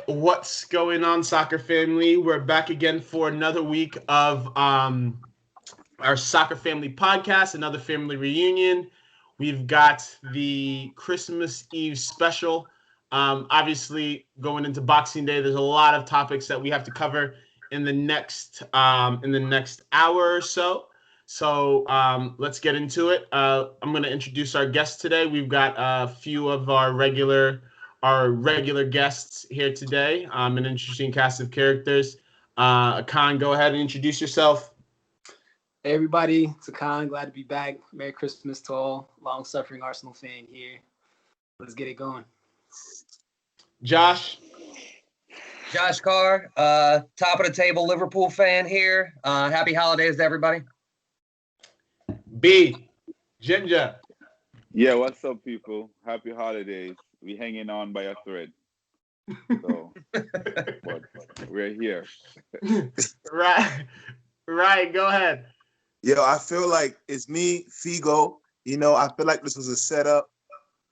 What's going on, soccer family? We're back again for another week of our Soccer Family podcast, another family reunion. We've got the Christmas Eve special. Obviously, going into Boxing Day, there's a lot of topics that we have to cover in the next hour or so. So let's get into it. I'm going to introduce our guests today. We've got a few of our regular guests here today. An interesting cast of characters. Khan, go ahead and introduce yourself. Hey everybody, it's Akan. Glad to be back. Merry Christmas to all long-suffering Arsenal fan here. Let's get it going. Josh Carr, top of the table Liverpool fan here. Happy holidays to everybody. B. Ginger. Yeah, what's up, people? Happy holidays. We hanging on by a thread. So, but we're here. Right, go ahead. Yo, I feel like it's me, Figo. I feel like this was a setup.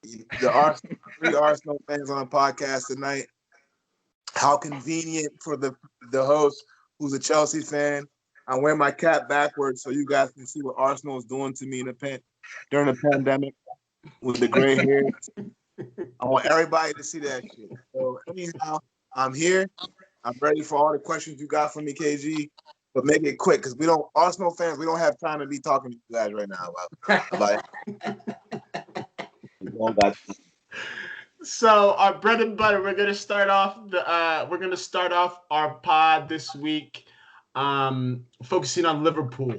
The three Arsenal fans on the podcast tonight. How convenient for the host, who's a Chelsea fan. I wear my cap backwards so you guys can see what Arsenal is doing to me during the pandemic with the gray hair. I want everybody to see that shit. So anyhow, I'm here. I'm ready for all the questions you got for me, KG. But make it quick, because Arsenal fans, we don't have time to be talking to you guys right now about So our bread and butter, we're gonna start off our pod this week, focusing on Liverpool.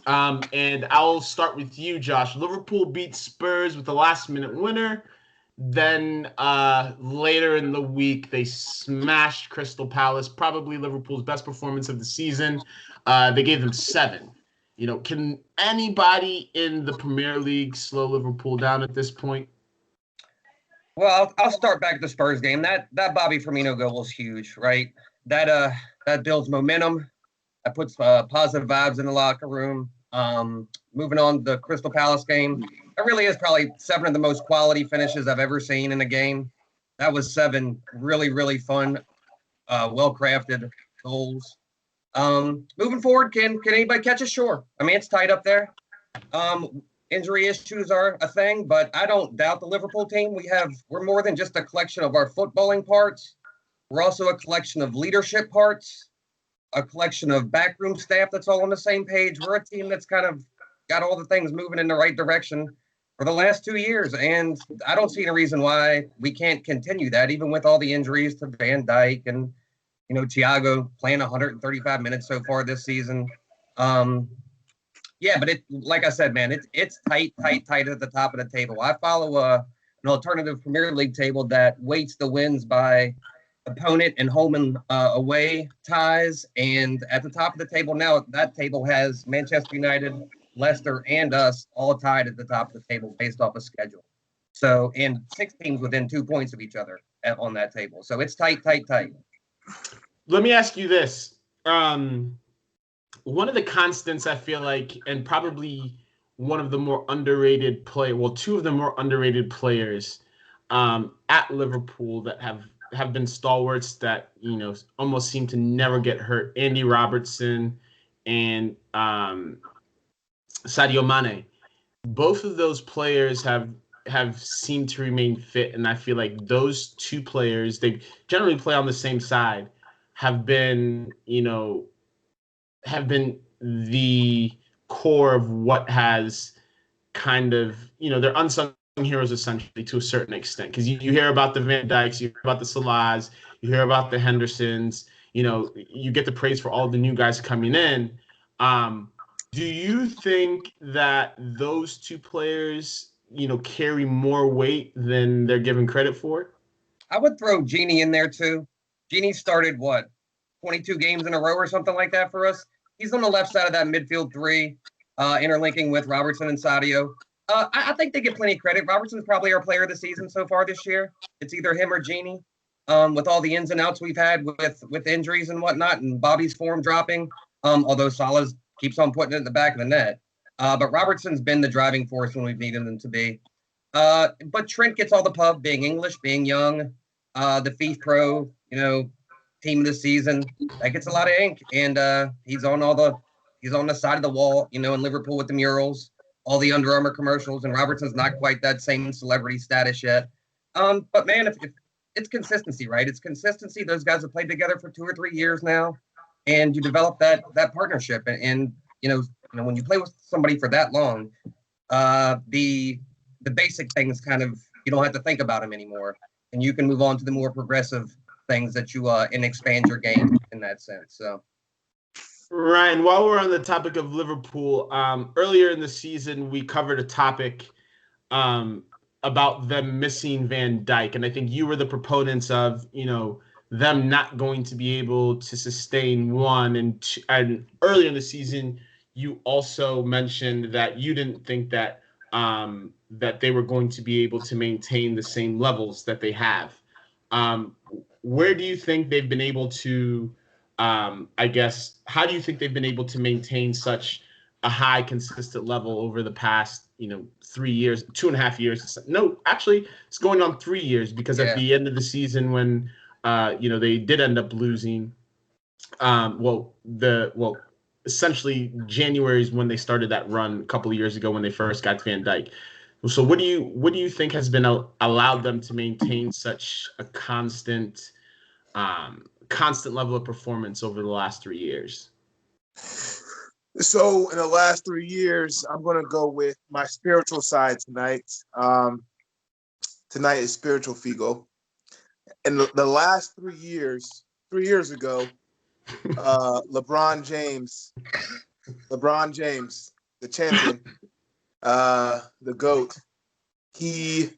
And I'll start with you, Josh. Liverpool beat Spurs with a last-minute winner. Then later in the week, they smashed Crystal Palace, probably Liverpool's best performance of the season. They gave them 7. Can anybody in the Premier League slow Liverpool down at this point? Well, I'll start back at the Spurs game. That Bobby Firmino goal was huge, right? That builds momentum. That puts positive vibes in the locker room. Moving on to the Crystal Palace game, that really is probably 7 of the most quality finishes I've ever seen in a game. That was 7 really, really fun, well-crafted goals. Moving forward, can anybody catch us? Sure. I mean, it's tight up there. Injury issues are a thing, but I don't doubt the Liverpool team. We're more than just a collection of our footballing parts. We're also a collection of leadership parts, a collection of backroom staff that's all on the same page. We're a team that's kind of got all the things moving in the right direction for the last 2 years, and I don't see any reason why we can't continue that, even with all the injuries to Van Dijk and Thiago playing 135 minutes so far this season. Yeah, but like I said, man, it's tight at the top of the table. I follow an alternative Premier League table that weights the wins by opponent and home and away ties, and at the top of the table now, that table has Manchester United, Leicester, and us all tied at the top of the table based off of schedule. So, and 6 teams within 2 points of each other on that table. So it's tight. Let me ask you this. One of the constants I feel like, and probably one of the more underrated two of the more underrated players at Liverpool that have been stalwarts that, almost seem to never get hurt, Andy Robertson and Sadio Mane. Both of those players have seemed to remain fit, and I feel like those 2 players, they generally play on the same side, have been the core of what has kind of, they're unsung heroes essentially to a certain extent, because you hear about the Van Dijks, you hear about the Salahs, you hear about the Hendersons, you get the praise for all the new guys coming in. Do you think that those 2 players, carry more weight than they're given credit for? I would throw Genie in there too. Genie started 22 games in a row or something like that for us. He's on the left side of that midfield 3, interlinking with Robertson and Sadio. I think they get plenty of credit. Robertson's probably our player of the season so far this year. It's either him or Genie. With all the ins and outs we've had with injuries and whatnot, and Bobby's form dropping, although Salah keeps on putting it in the back of the net. But Robertson's been the driving force when we've needed him to be. But Trent gets all the pub, being English, being young. the FIFPro, team of the season. That gets a lot of ink, and he's on the side of the wall, in Liverpool with the murals, all the Under Armour commercials, and Robertson's not quite that same celebrity status yet. But man, if it's consistency, right? It's consistency. Those guys have played together for 2 or 3 years now, and you develop that partnership. And when you play with somebody for that long, the basic things kind of, you don't have to think about them anymore, and you can move on to the more progressive things that you and expand your game in that sense. So. Ryan, while we're on the topic of Liverpool, earlier in the season, we covered a topic about them missing Van Dijk. And I think you were the proponents of, them not going to be able to sustain one. And earlier in the season, you also mentioned that you didn't think that that they were going to be able to maintain the same levels that they have. Where do you think they've been able to how do you think they've been able to maintain such a high, consistent level over the past, 3 years, 2.5 years? No, actually, it's going on 3 years, because at the end of the season, when, they did end up losing, essentially January is when they started that run a couple of years ago when they first got Van Dijk. So what do you think has been allowed them to maintain such a constant level of performance over the last 3 years? So in the last 3 years, I'm going to go with my spiritual side tonight. Tonight is spiritual Figo. In the last 3 years, 3 years ago, LeBron James, the champion, the GOAT, he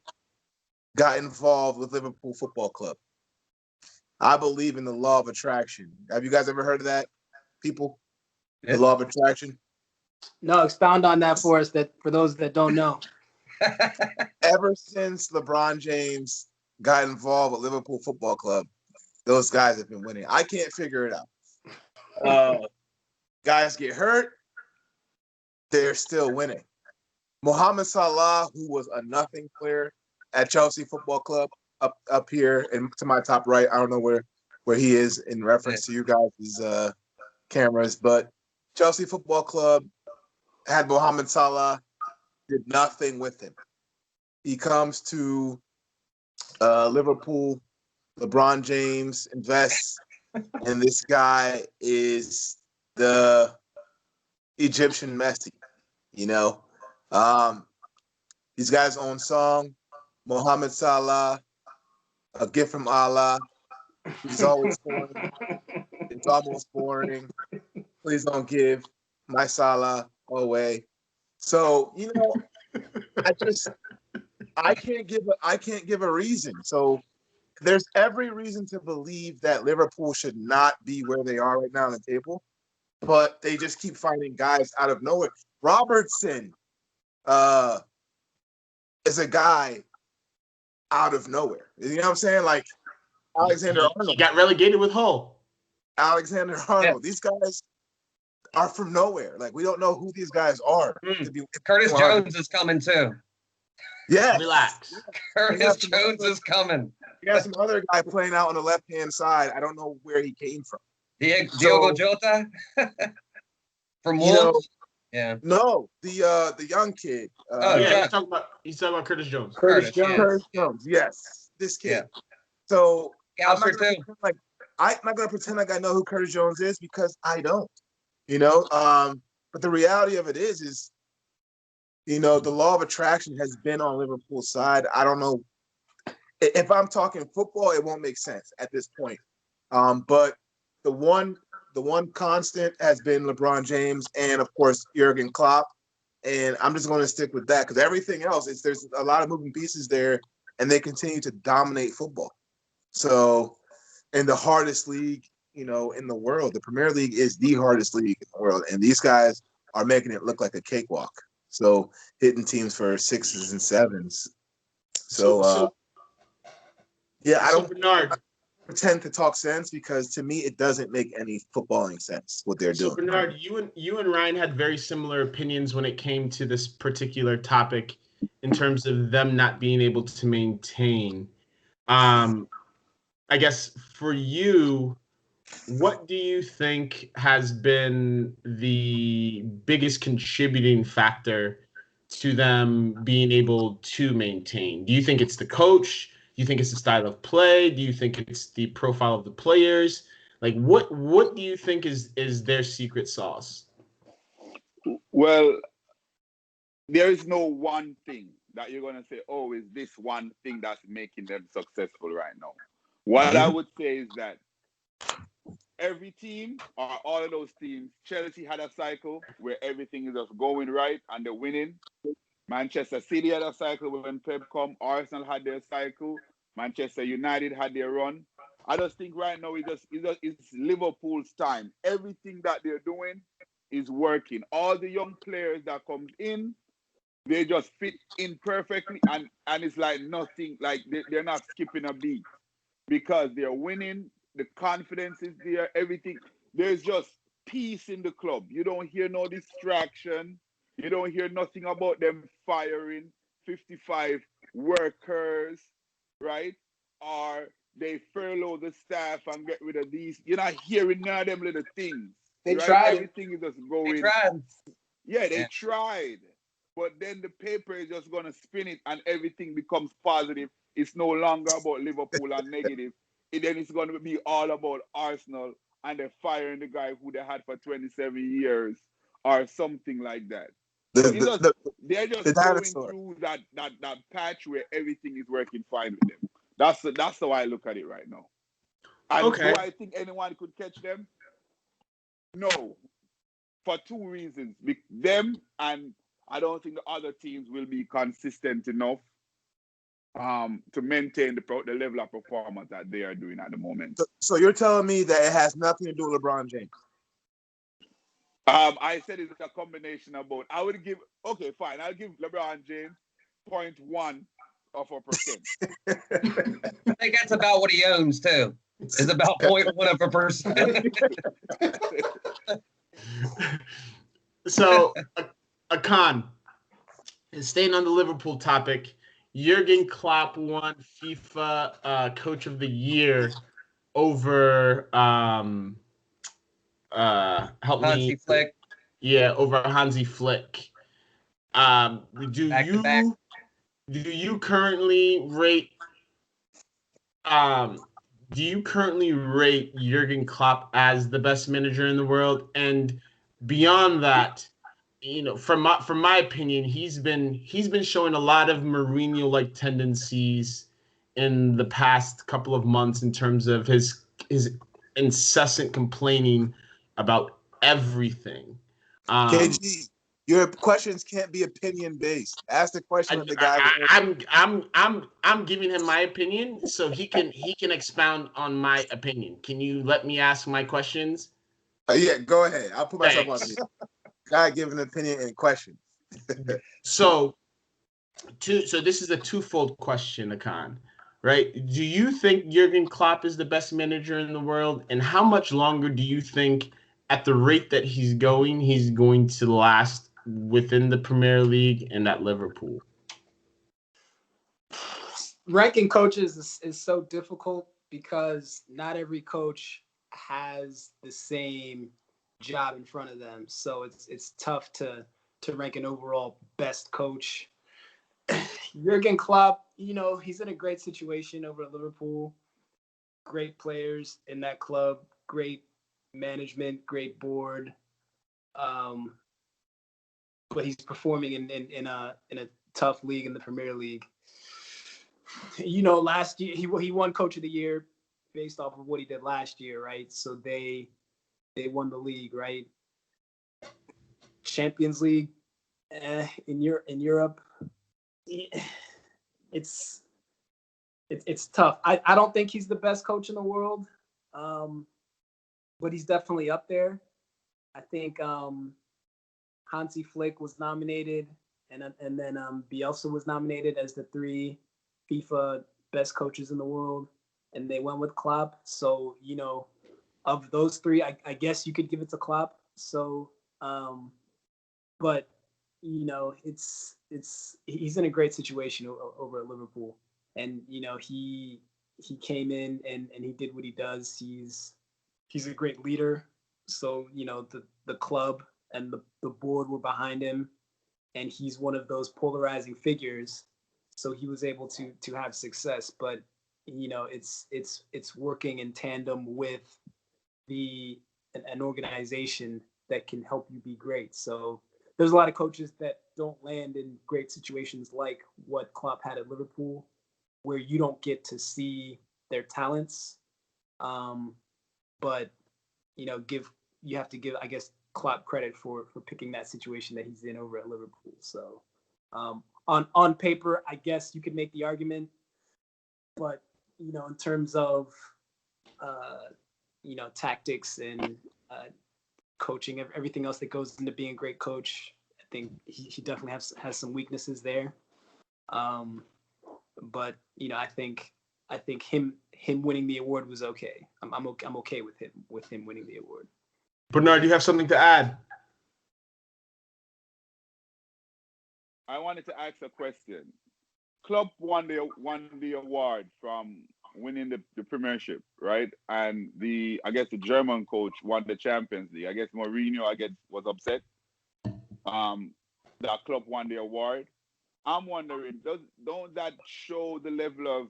got involved with Liverpool Football Club. I believe in the law of attraction. Have you guys ever heard of that, people? The law of attraction? No, expound on that for us, for those that don't know. Ever since LeBron James got involved with Liverpool Football Club, those guys have been winning. I can't figure it out. Guys get hurt, they're still winning. Mohamed Salah, who was a nothing player at Chelsea Football Club, up here and to my top right, I don't know where he is in reference to you guys' cameras, but Chelsea Football Club had Mohamed Salah, did nothing with him. He comes to Liverpool, LeBron James invests, and this guy is the Egyptian Messi, These guys' own song, Mohamed Salah, a gift from Allah. He's always scoring. It's almost boring. Please don't give my Salah away. So, I can't give a reason. So there's every reason to believe that Liverpool should not be where they are right now on the table, but they just keep finding guys out of nowhere. Robertson is a guy out of nowhere. You know what I'm saying? Like Alexander Arnold. He got relegated with Hull. Alexander Arnold. Yeah. These guys are from nowhere. Like, we don't know who these guys are. Curtis Jones is coming too. Yeah. Relax. Curtis Jones is coming. You got some other guy playing out on the left-hand side. I don't know where he came from. Diogo Jota? From Wolves? Yeah. No, the young kid. He's talking about Curtis Jones. Curtis Jones. Yes, this kid. Yeah. So I'm not gonna pretend like I know who Curtis Jones is, because I don't. But the reality of it is the law of attraction has been on Liverpool's side. I don't know if I'm talking football, it won't make sense at this point. But the one constant has been LeBron James and, of course, Jurgen Klopp. And I'm just going to stick with that, because everything else, there's a lot of moving pieces there, and they continue to dominate football. So in the hardest league, in the world, the Premier League is the hardest league in the world. And these guys are making it look like a cakewalk. So hitting teams for 6s and 7s. So I don't pretend to talk sense, because to me it doesn't make any footballing sense what they're doing. So Bernard, you and Ryan had very similar opinions when it came to this particular topic in terms of them not being able to maintain. I guess for you, what do you think has been the biggest contributing factor to them being able to maintain? Do you think it's the coach? Do you think it's the style of play? Do you think it's the profile of the players? Like what do you think is their secret sauce? Well, there is no one thing that you're gonna say, oh, is this one thing that's making them successful right now? What I would say is that every team or all of those teams, Chelsea had a cycle where everything is just going right and they're winning. Manchester City had a cycle when Pep come. Arsenal had their cycle. Manchester United had their run. I just think right now it's Liverpool's time. Everything that they're doing is working. All the young players that come in, they just fit in perfectly, and it's like nothing. Like they're not skipping a beat because they're winning. The confidence is there. Everything. There's just peace in the club. You don't hear no distraction. You don't hear nothing about them firing 55 workers, right? Or they furlough the staff and get rid of these. You're not hearing none of them little things. They right? tried it. Everything is just They going. tried. Yeah, they Yeah. tried. But then the paper is just going to spin it and everything becomes positive. It's no longer about Liverpool and negative. Then it's going to be all about Arsenal and they're firing the guy who they had for 27 years or something like that. So it's just, they're the just going dinosaur. through that patch where everything is working fine with them. That's how I look at it right now. And Okay. do I think anyone could catch them? No, for two reasons. Them and I don't think the other teams will be consistent enough to maintain the level of performance that they are doing at the moment. So you're telling me that it has nothing to do with LeBron James? I said it's a combination of both. I'll give LeBron James 0.1%. I think that's about what he owns too. It's about 0.1%. So, Akan, staying on the Liverpool topic, Jurgen Klopp won FIFA Coach of the Year over help Hansi me. Flick. Yeah, over Hansi Flick. Do Back to back. you currently rate do you currently rate Jurgen Klopp as the best manager in the world? And beyond that, from my opinion, he's been showing a lot of Mourinho-like tendencies in the past couple of months in terms of his incessant complaining about everything. KG, your questions can't be opinion based. Ask the question of the guy. I'm giving him my opinion so he can expound on my opinion. Can you let me ask my questions? Yeah, go ahead. I'll put myself on Thanks. mute. Guy giving an opinion and question. So this is a twofold question, Akan. Right? Do you think Jurgen Klopp is the best manager in the world? And how much longer do you think, at the rate that he's going to last within the Premier League and at Liverpool? Ranking coaches is so difficult because not every coach has the same job in front of them. So it's tough to rank an overall best coach. Jurgen Klopp, he's in a great situation over at Liverpool. Great players in that club, great management, great board. But he's performing in a tough league in the Premier League. Last year he won Coach of the Year based off of what he did last year, right? So they won the league, right? Champions League in Europe, it's tough. I don't think he's the best coach in the world, but he's definitely up there. I think Hansi Flick was nominated, and then Bielsa was nominated as the 3 FIFA best coaches in the world, and they went with Klopp. So of those 3, I guess you could give it to Klopp. So, but it's he's in a great situation over at Liverpool, and he he came in and he did what he does. He's a great leader. So, the club and the board were behind him, and he's one of those polarizing figures. So he was able to have success. But, it's working in tandem with an organization that can help you be great. So there's a lot of coaches that don't land in great situations like what Klopp had at Liverpool, where you don't get to see their talents. But you have to give, I guess, Klopp credit for picking that situation that he's in over at Liverpool. So on paper, I guess you could make the argument, but in terms of tactics and coaching, everything else that goes into being a great coach, I think he definitely has some weaknesses there. But I think him winning the award was okay. I'm okay with him winning the award. Bernard, do you have something to add? I wanted to ask a question. Club won the award from winning the Premiership, right? And I guess the German coach won the Champions League. I guess Mourinho, was upset. That club won the award. I'm wondering, don't that show the level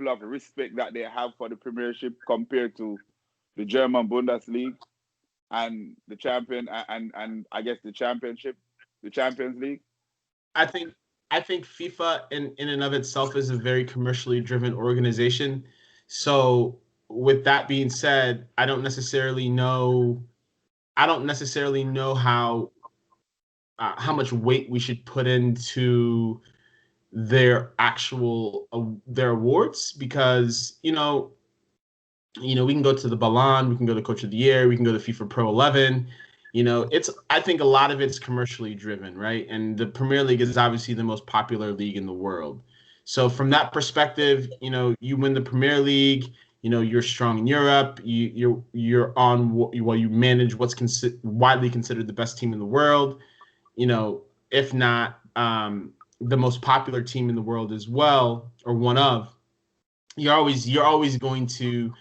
of respect that they have for the Premiership compared to the German Bundesliga and the champion and I guess the Championship, the Champions League? I think FIFA in and of itself is a very commercially driven organization. So with that being said, I don't necessarily know how much weight we should put into their their awards, because we can go to the Ballon, we can go to Coach of the Year, we can go to FIFA Pro 11. I think a lot of it's commercially driven, right? And the Premier League is obviously the most popular league in the world. So from that perspective, you win the Premier League, you're strong in Europe, you're on, while you manage what's widely considered the best team in the world, if not the most popular team in the world as well, or one of. You're always going to,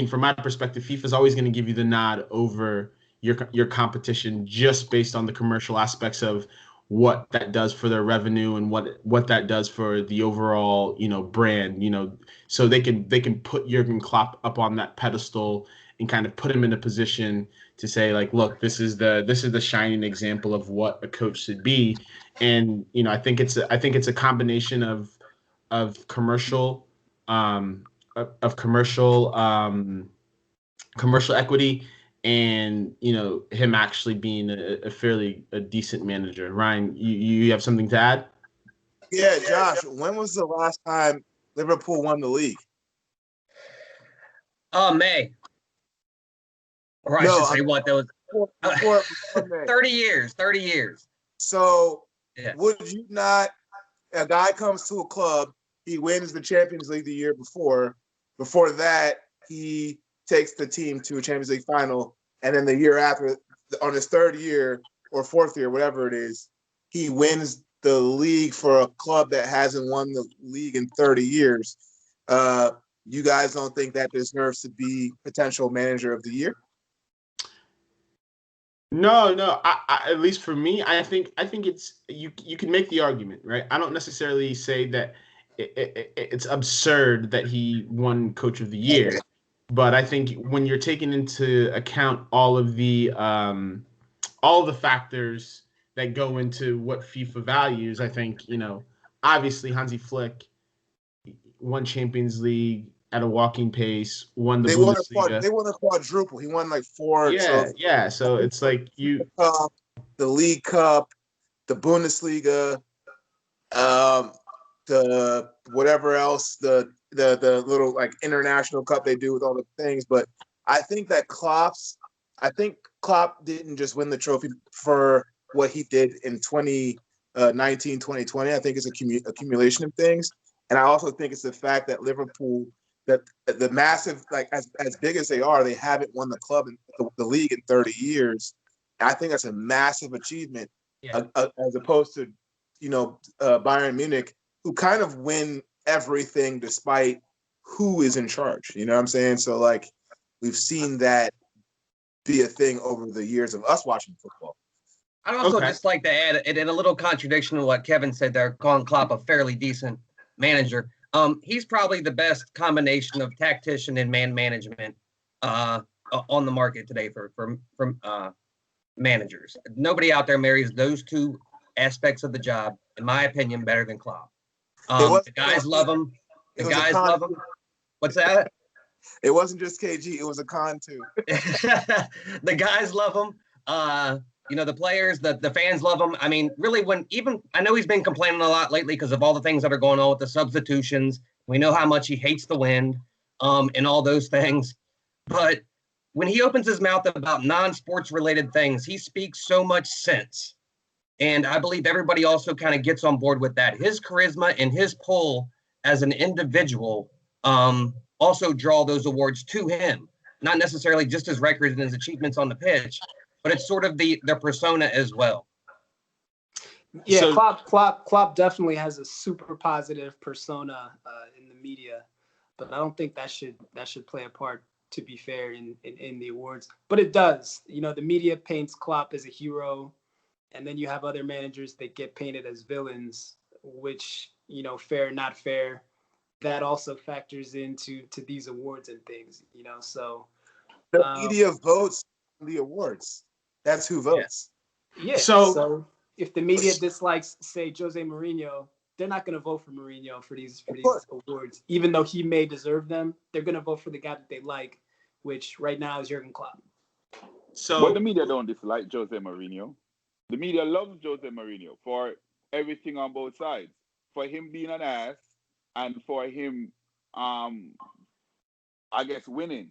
from my perspective, FIFA is always going to give you the nod over your competition, just based on the commercial aspects of what that does for their revenue and what that does for the overall brand. So they can put Jurgen Klopp up on that pedestal and kind of put him in a position to say, like, look, this is the shining example of what a coach should be. And I think it's a combination of commercial commercial equity, and him actually being a fairly decent manager. Ryan, you have something to add? Yeah, Josh, when was the last time Liverpool won the league? May. Or I should say what? That was before 30 years. 30 years. So yeah. Would you not? A guy comes to a club, he wins the Champions League the year before. Before that, he takes the team to a Champions League final, and then the year after, on his third year or fourth year, whatever it is, he wins the league for a club that hasn't won the league in 30 years. You guys don't think that deserves to be potential manager of the year? No. I, at least for me, I think it's you can make the argument, right? I don't necessarily say that it's absurd that he won Coach of the Year, but I think when you're taking into account all of the factors that go into what FIFA values, I think obviously Hansi Flick won Champions League at a walking pace, won the Bundesliga. They won a quadruple. He won like 4 trophies. Yeah. So it's like the League Cup, the Bundesliga, the whatever else, the little like international cup they do with all the things. But I think that Klopp didn't just win the trophy for what he did in 2019, 2020. I think it's accumulation of things. And I also think it's the fact that Liverpool, that the massive, like as big as they are, they haven't won the club in the league in 30 years. And I think that's a massive achievement, as opposed to Bayern Munich, who kind of win everything despite who is in charge. You know what I'm saying? So like we've seen that be a thing over the years of us watching football. I'd also just like to add, in a little contradiction to what Kevin said there, calling Klopp a fairly decent manager. He's probably the best combination of tactician and man management on the market today for managers. Nobody out there marries those two aspects of the job, in my opinion, better than Klopp. The guys love him. The guys love him. What's that? It wasn't just KG. It was a con too. The guys love him. The players, the fans love him. I mean, really, I know he's been complaining a lot lately because of all the things that are going on with the substitutions. We know how much he hates the wind, and all those things. But when he opens his mouth about non-sports related things, he speaks so much sense. And I believe everybody also kind of gets on board with that. His charisma and his pull as an individual also draw those awards to him. Not necessarily just his record and his achievements on the pitch, but it's sort of the persona as well. Yeah, so, Klopp definitely has a super positive persona in the media, but I don't think that should play a part, to be fair, in the awards. But it does. The media paints Klopp as a hero, and then you have other managers that get painted as villains, which, fair, not fair, that also factors into these awards and things, so. The media votes the awards. That's who votes. Yeah. So if the media dislikes, say, Jose Mourinho, they're not going to vote for Mourinho for these awards, even though he may deserve them. They're going to vote for the guy that they like, which right now is Jurgen Klopp. But the media don't dislike Jose Mourinho. The media loves Jose Mourinho for everything on both sides, for him being an ass and for him, winning.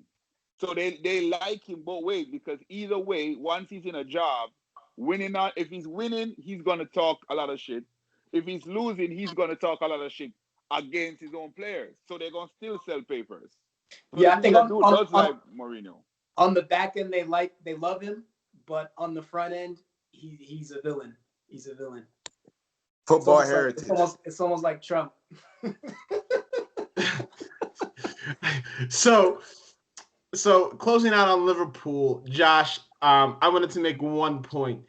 So they like him both ways, because either way, once he's in a job, if he's winning, he's going to talk a lot of shit. If he's losing, he's going to talk a lot of shit against his own players. So they're going to still sell papers. So I think like Mourinho. On the back end, they love him, but on the front end, he's a villain. He's a villain. Football heritage. It's almost like Trump. So closing out on Liverpool, Josh, I wanted to make one point.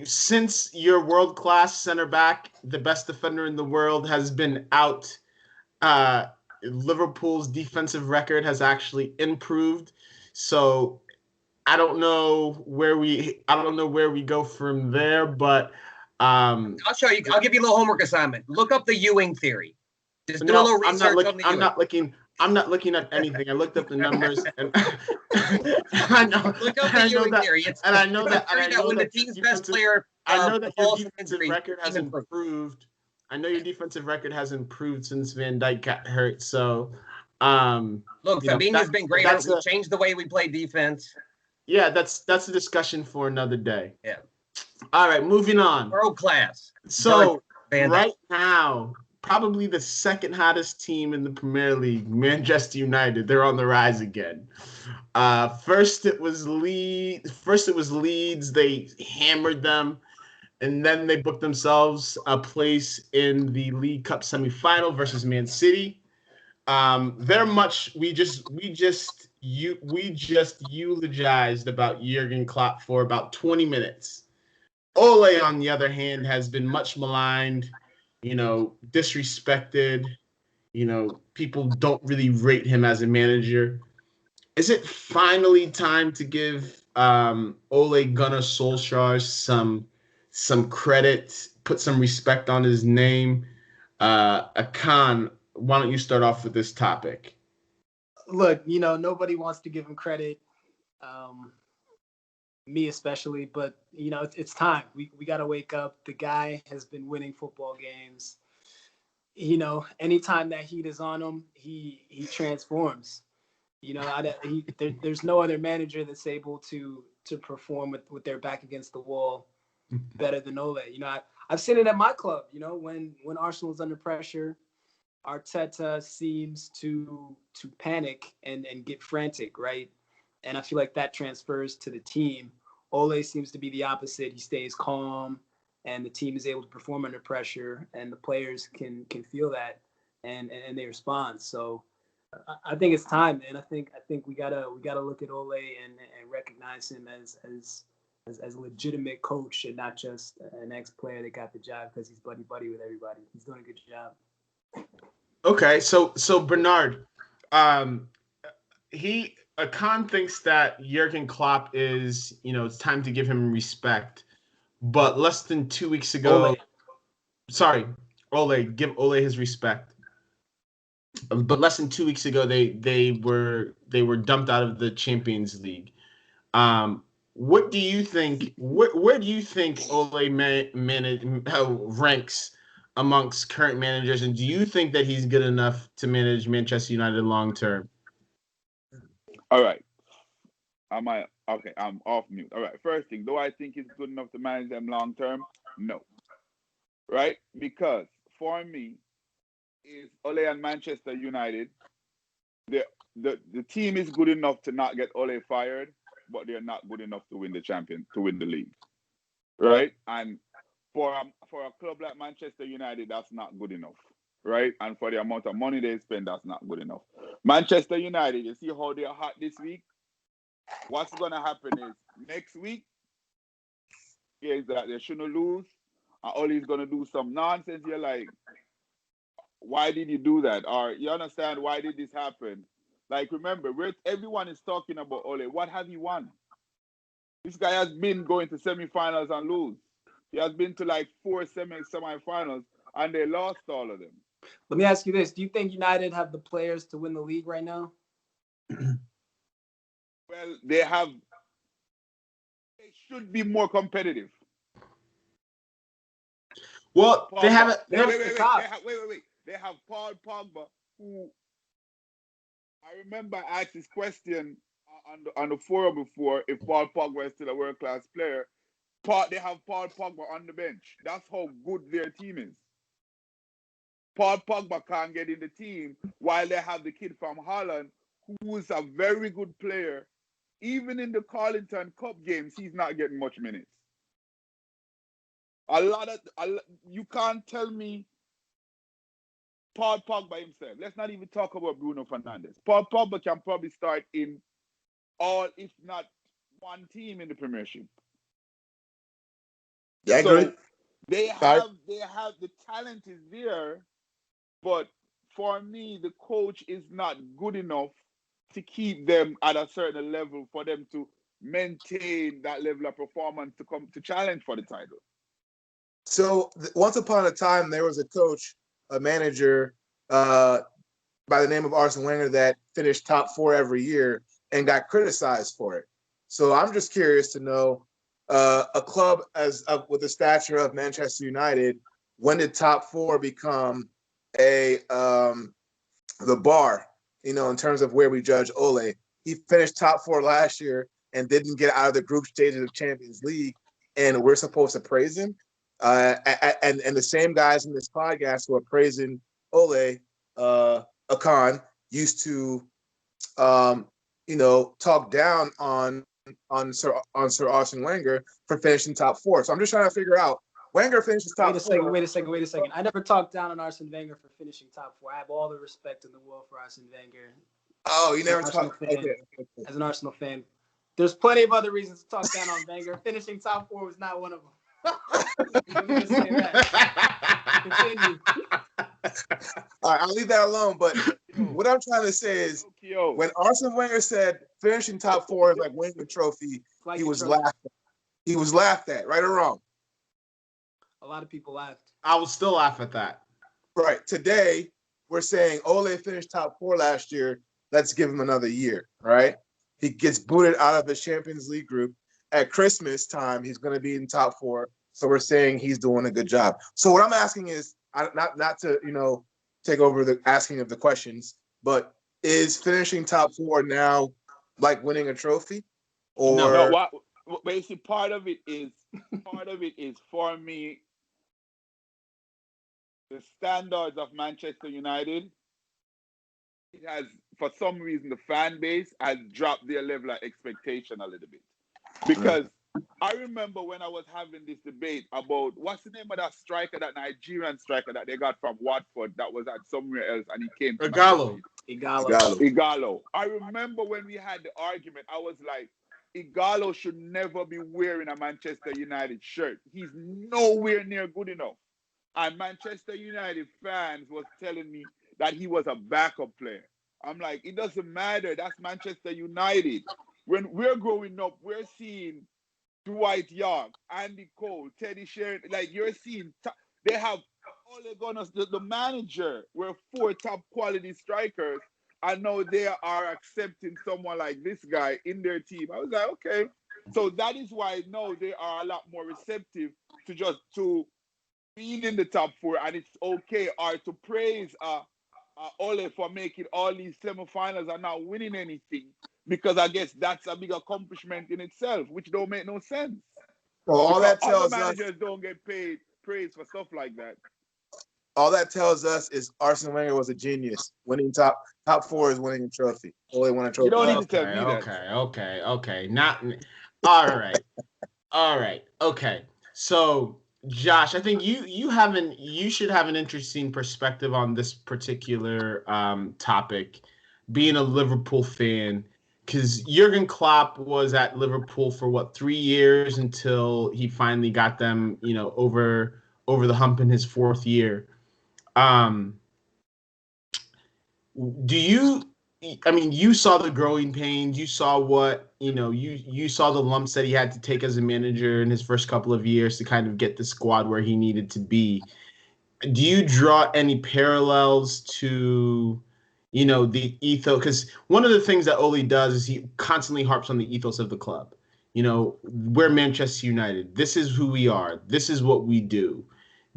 Since your world-class center back, the best defender in the world, has been out, Liverpool's defensive record has actually improved. So I don't know where we go from there, but I'll show you. I'll give you a little homework assignment. Look up the Ewing theory. Just do a little research on the Ewing. I'm not looking at anything. I looked up the numbers, and I know. Look up the Ewing theory. I know that when the team's best player, I know that your defensive record has improved. I know your defensive record has improved since Van Dijk got hurt. So, look, Fabinho's been great. We changed the way we play defense. Yeah, that's a discussion for another day. Yeah. All right, moving on. World class. So right now, probably the second hottest team in the Premier League, Manchester United. They're on the rise again. First it was Leeds. They hammered them, and then they booked themselves a place in the League Cup semifinal versus Man City. We just eulogized about Jurgen Klopp for about 20 minutes. Ole, on the other hand, has been much maligned, disrespected. People don't really rate him as a manager. Is it finally time to give Ole Gunnar Solskjaer some credit, put some respect on his name? Akan, why don't you start off with this topic? Look, nobody wants to give him credit, me especially, but it's time. We got to wake up. The guy has been winning football games. Anytime that heat is on him, he transforms. There's no other manager that's able to perform with their back against the wall better than Ole. I've seen it at my club. When Arsenal is under pressure, Arteta seems to panic and get frantic, right? And I feel like that transfers to the team. Ole seems to be the opposite. He stays calm, and the team is able to perform under pressure, and the players can feel that. and they respond. So I think it's time, man. I think we gotta look at Ole and recognize him as a legitimate coach and not just an ex-player that got the job because he's buddy with everybody. He's doing a good job. Okay, so Bernard, Khan thinks that Jurgen Klopp is, it's time to give him respect. But less than 2 weeks ago, Ole, give Ole his respect. But less than 2 weeks ago, they were dumped out of the Champions League. What do you think? Where do you think Ole ranks amongst current managers, and do you think that he's good enough to manage Manchester United long term? All right. Okay, I'm off mute. All right. First thing, do I think he's good enough to manage them long term? No. Right? Because for me, is Ole and Manchester United, the team is good enough to not get Ole fired, but they're not good enough to win the league. Right? And for a club like Manchester United, that's not good enough. Right? And for the amount of money they spend, that's not good enough. Manchester United, you see how they're hot this week? What's going to happen is next week is that they shouldn't lose, and Ole's going to do some nonsense. You're like, why did you do that? Or you understand why did this happen? Like, remember, everyone is talking about Ole. What have he won? This guy has been going to semifinals and lose. He has been to like 4 semifinals, and they lost all of them. Let me ask you this. Do you think United have the players to win the league right now? Well, they should be more competitive. Well, Pogba. they haven't. Wait. They have Paul Pogba, who I remember I asked this question on the forum before if Paul Pogba is still a world-class player. They have Paul Pogba on the bench. That's how good their team is. Paul Pogba can't get in the team while they have the kid from Holland, who is a very good player. Even in the Carlington Cup games, he's not getting much minutes. You can't tell me Paul Pogba himself. Let's not even talk about Bruno Fernandes. Paul Pogba can probably start in all, if not one team in the Premiership. Yeah, I agree. So they have the talent is there, but for me, the coach is not good enough to keep them at a certain level for them to maintain that level of performance to come to challenge for the title. So once upon a time, there was a manager by the name of Arsene Wenger that finished top 4 every year and got criticized for it. So I'm just curious to know, a club with the stature of Manchester United, when did top 4 become the bar, in terms of where we judge Ole? He finished top 4 last year and didn't get out of the group stages of Champions League, and we're supposed to praise him. And the same guys in this podcast who are praising Ole, Khan, used to, talk down on Sir Arsene Wenger for finishing top 4. So I'm just trying to figure out, Wenger finishes top 4. Wait a second. I never talked down on Arsene Wenger for finishing top 4. I have all the respect in the world for Arsene Wenger. Oh, you never talked. Okay. As an Arsenal fan, there's plenty of other reasons to talk down on Wenger. Finishing top 4 was not one of them. Let me just say that. Continue. All right, I'll leave that alone. But what I'm trying to say is, when Arsene Wenger said finishing top 4 is like winning a trophy, he was laughed at. He was laughed at, right or wrong? A lot of people laughed. I will still laugh at that. Right. Today, we're saying Ole finished top 4 last year. Let's give him another year, right? He gets booted out of the Champions League group. At Christmas time, he's going to be in top 4. So we're saying he's doing a good job. So what I'm asking is, not to take over the asking of the questions, but is finishing top 4 now like winning a trophy? Or no, but you see, part of it is for me, the standards of Manchester United. It has, for some reason, the fan base has dropped their level of expectation a little bit, because I remember when I was having this debate about what's the name of that striker, that Nigerian striker that they got from Watford that was at somewhere else and he came to Igalo. Igalo. I remember when we had the argument, I was like, Igalo should never be wearing a Manchester United shirt. He's nowhere near good enough. And Manchester United fans was telling me that he was a backup player. I'm like, it doesn't matter. That's Manchester United. When we're growing up, we're seeing Dwight York, Andy Cole, Teddy Sheringham. Like you're seeing, they have Ole Gunnar, the manager, were 4 top quality strikers. And now they are accepting someone like this guy in their team. I was like, okay. So that is why now they are a lot more receptive to being in the top 4, and it's okay, or to praise Ole for making all these semifinals and not winning anything, because I guess that's a big accomplishment in itself, which don't make no sense. Well, all Because that tells other us, managers don't get paid praise for stuff like that. all that tells us is Arsene Wenger was a genius. Winning top 4 is winning a trophy. Ole won a trophy. You don't need to tell me that. Okay. Not all right. Okay. So, Josh, I think you should have an interesting perspective on this particular topic, being a Liverpool fan, because Jurgen Klopp was at Liverpool for 3 years until he finally got them, over the hump in his 4th year. Do you? I mean, you saw the growing pains. You saw what you saw the lumps that he had to take as a manager in his first couple of years to kind of get the squad where he needed to be. Do you draw any parallels to, the ethos? Because one of the things that Ole does is he constantly harps on the ethos of the club. We're Manchester United. This is who we are. This is what we do.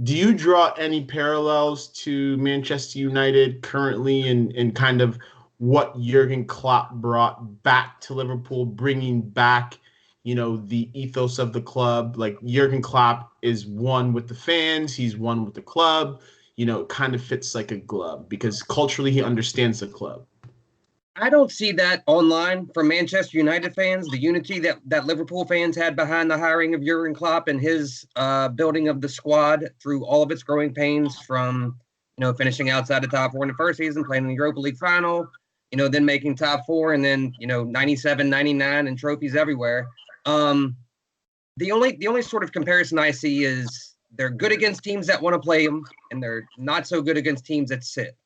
Do you draw any parallels to Manchester United currently and kind of what Jurgen Klopp brought back to Liverpool, bringing back, the ethos of the club? Like Jurgen Klopp is one with the fans. He's one with the club. It kind of fits like a glove because culturally he understands the club. I don't see that online from Manchester United fans, the unity that Liverpool fans had behind the hiring of Jurgen Klopp and his building of the squad through all of its growing pains from, finishing outside the top 4 in the first season, playing in the Europa League final, then making top 4 and then, 97, 99 and trophies everywhere. The only sort of comparison I see is they're good against teams that want to play them and they're not so good against teams that sit.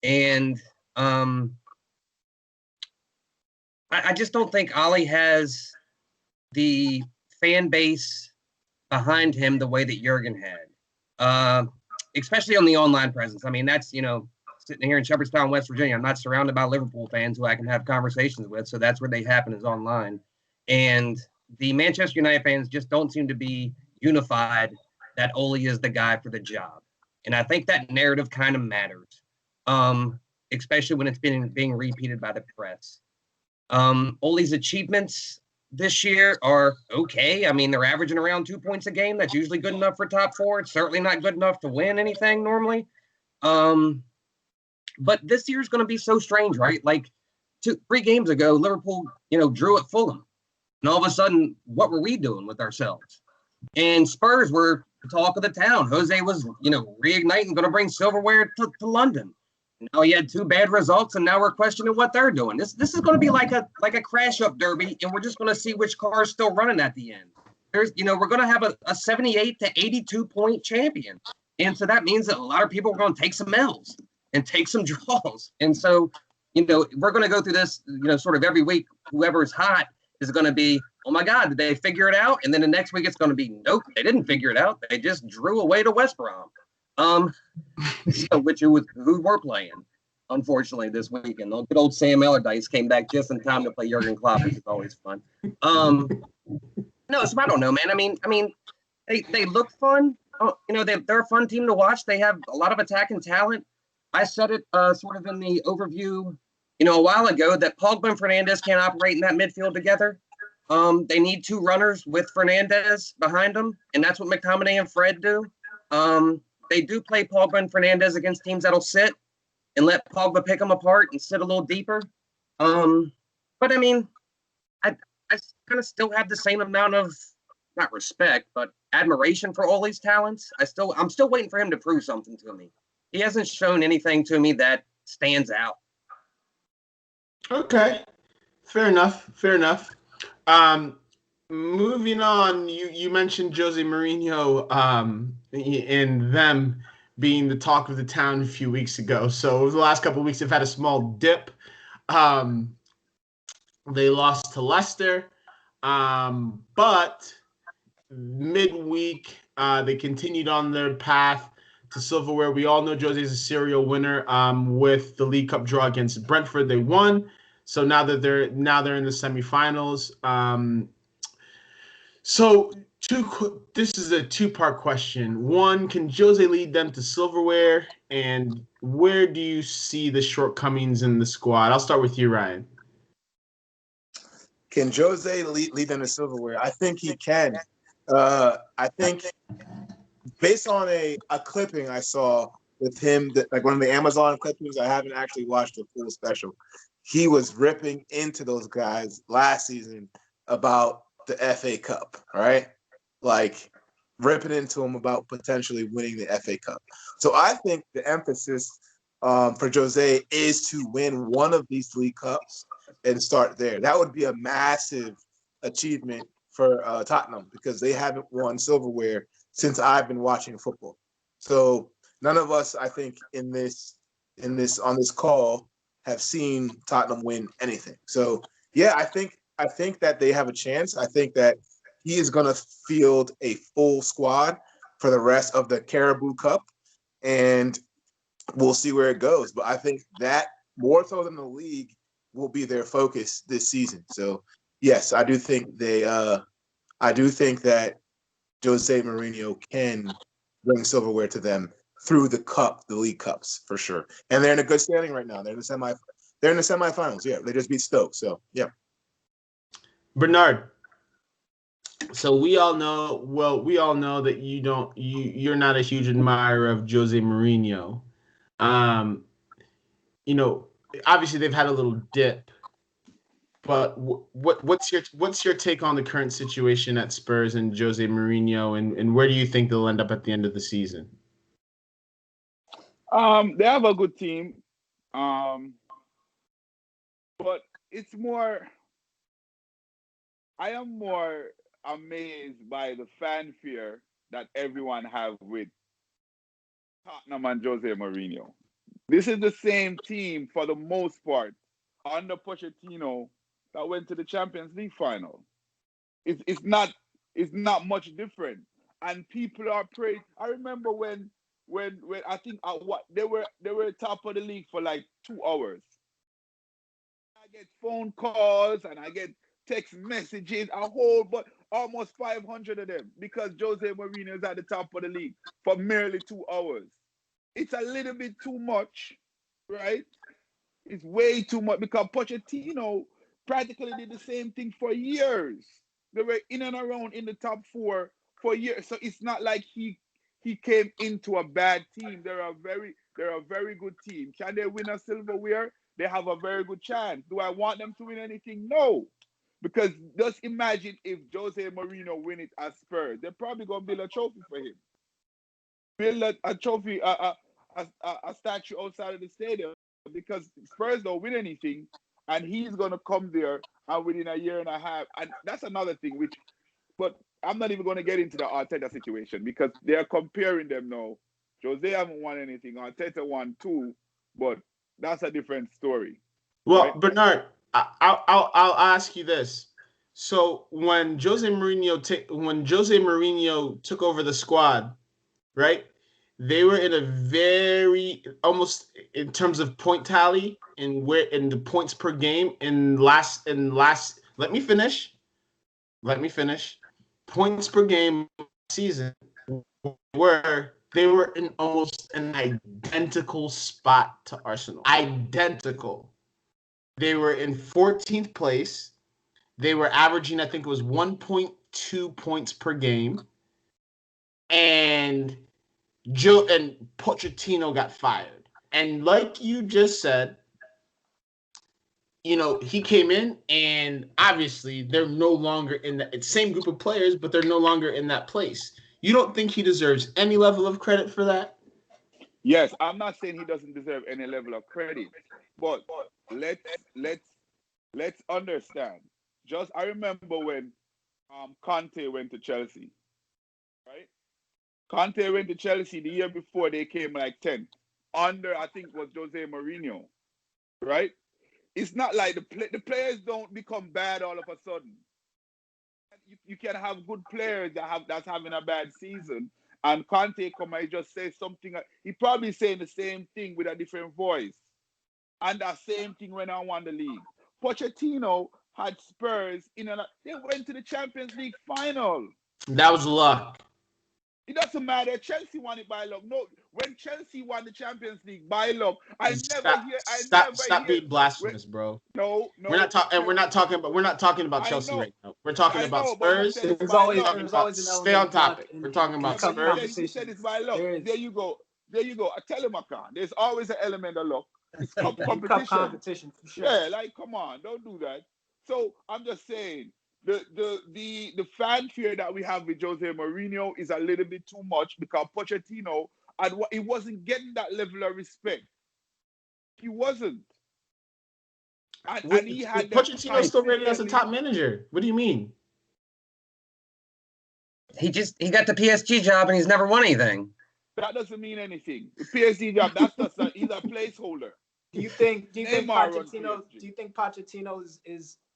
And I just don't think Ollie has the fan base behind him the way that Jurgen had, especially on the online presence. I mean, that's, sitting here in Shepherdstown, West Virginia, I'm not surrounded by Liverpool fans who I can have conversations with, so that's where they happen is online. And the Manchester United fans just don't seem to be unified that Ole is the guy for the job. And I think that narrative kind of matters, especially when it's being repeated by the press. Ole's achievements this year are okay. I mean, they're averaging around 2 points a game. That's usually good enough for top 4. It's certainly not good enough to win anything normally. But this year's going to be so strange, right? Like 3 games ago, Liverpool, drew at Fulham. And all of a sudden, what were we doing with ourselves? And Spurs were the talk of the town. Jose was, reigniting, going to bring silverware to London. Now he had 2 bad results, and now we're questioning what they're doing. This is going to be like a crash-up derby, and we're just going to see which car is still running at the end. We're going to have a 78 to 82 point champion, and so that means that a lot of people are going to take some L's and take some draws. And so, we're going to go through this, sort of every week. Whoever's hot is going to be, oh my God, did they figure it out? And then the next week it's going to be, nope, they didn't figure it out. They just drew away to West Brom. Which who we're playing, unfortunately, this weekend. The good old Sam Allardyce came back just in time to play Jurgen Klopp, which is always fun. No, so I don't know, man. I mean, they look fun. They're a fun team to watch. They have a lot of attacking talent. I said it sort of in the overview, a while ago that Pogba and Fernandes can't operate in that midfield together. They need 2 runners with Fernandes behind them, and that's what McTominay and Fred do. They do play Pogba and Fernandes against teams that'll sit and let Pogba pick them apart and sit a little deeper. But I mean, I I kind of still have the same amount of not respect, but admiration for Ole's talents. I'm still waiting for him to prove something to me. He hasn't shown anything to me that stands out. Okay, fair enough. Moving on, you mentioned Jose Mourinho and them being the talk of the town a few weeks ago. So over the last couple of weeks, they've had a small dip. They lost to Leicester, but midweek they continued on their path to silverware. We all know Jose is a serial winner. With the League Cup draw against Brentford, they won. So now they're in the semifinals. So this is a two-part question. One, can Jose lead them to silverware? And where do you see the shortcomings in the squad? I'll start with you, Ryan. Can Jose lead them to silverware? I think he can. I think based on a clipping I saw with him, like one of the Amazon clippings, I haven't actually watched the full special. He was ripping into those guys last season about the FA Cup, right? Like ripping into them about potentially winning the FA Cup. So I think the emphasis for Jose is to win one of these League Cups and start there. That would be a massive achievement for Tottenham because they haven't won silverware since I've been watching football. So none of us, I think, on this call have seen Tottenham win anything. So yeah, I think that they have a chance. I think that he is going to field a full squad for the rest of the Carabao Cup, and we'll see where it goes. But I think that more so than the league will be their focus this season. So yes, I do think that Jose Mourinho can bring silverware to them through the League Cups for sure. And they're in a good standing right now. They're in the semifinals. Yeah, they just beat Stoke. So yeah. Bernard. So we all know that you're not a huge admirer of Jose Mourinho. Obviously they've had a little dip, but what's your take on the current situation at Spurs and Jose Mourinho, and where do you think they'll end up at the end of the season? They have a good team, but it's more. I am more amazed by the fanfare that everyone have with Tottenham and Jose Mourinho. This is the same team for the most part under Pochettino that went to the Champions League final. It's not much different, and people are praised. I remember when I think they were top of the league for like 2 hours. I get phone calls and I get text messages, but almost 500 of them because Jose Mourinho is at the top of the league for merely 2 hours. It's a little bit too much, right? It's way too much because Pochettino practically did the same thing for years. They were in and around in the top four for years. So it's not like he came into a bad team. They're a very good team. Can they win a silverware? They have a very good chance. Do I want them to win anything? No. Because just imagine if Jose Mourinho win it at Spurs. They're probably going to build a trophy for him. Build a trophy, a statue outside of the stadium because Spurs don't win anything and he's going to come there and within a year and a half. And that's another thing, but I'm not even going to get into the Arteta situation because they're comparing them now. Jose haven't won anything. Arteta won 2, but that's a different story. Well, right? Bernard, I'll ask you this. So when Jose Mourinho took over the squad, right? They were in a very almost in terms of point tally in the points per game in last let me finish. Points per game season they were in almost an identical spot to Arsenal. Identical. They were in 14th place. They were averaging, I think it was 1.2 points per game. And Pochettino got fired. And like you just said, he came in and obviously they're no longer in the same group of players, but they're no longer in that place. You don't think he deserves any level of credit for that? Yes, I'm not saying he doesn't deserve any level of credit, but let's let's let's understand. Just I remember when Conte went to Chelsea, right? Conte went to Chelsea the year before they came like 10th under I think was Jose Mourinho, right? It's not like the players don't become bad all of a sudden. You can have good players that's having a bad season, and Conte come and just say something. He probably saying the same thing with a different voice, and that same thing when I won the league. Pochettino had Spurs they went to the Champions League final. That was luck. It doesn't matter. Chelsea won it by luck. No, when Chelsea won the Champions League by luck, I never Stop hear. being blasphemous, bro. No, We're not talking, and we're not talking about I Chelsea know, right now. We're talking I about know, but you Spurs. said it's There's by always luck. there's always an Stay element on of luck topic. in, We're talking in about cup Yeah, but Spurs. you said it's by luck. There is. There you go. There you go. I tell him, Akan, there's always an element of luck. It's cup Cup competition. competition for sure. Yeah, like come on, don't do that. So I'm just saying the fanfare that we have with Jose Mourinho is a little bit too much because Pochettino he wasn't getting that level of respect. He wasn't, and he had them Pochettino's still rated as a consistently. top manager. What do you mean? He got the PSG job and he's never won anything. That doesn't mean anything. The PSG job, that's just he's a placeholder. Do you think Neymar runs Pochettino? PSG. Do you think Pochettino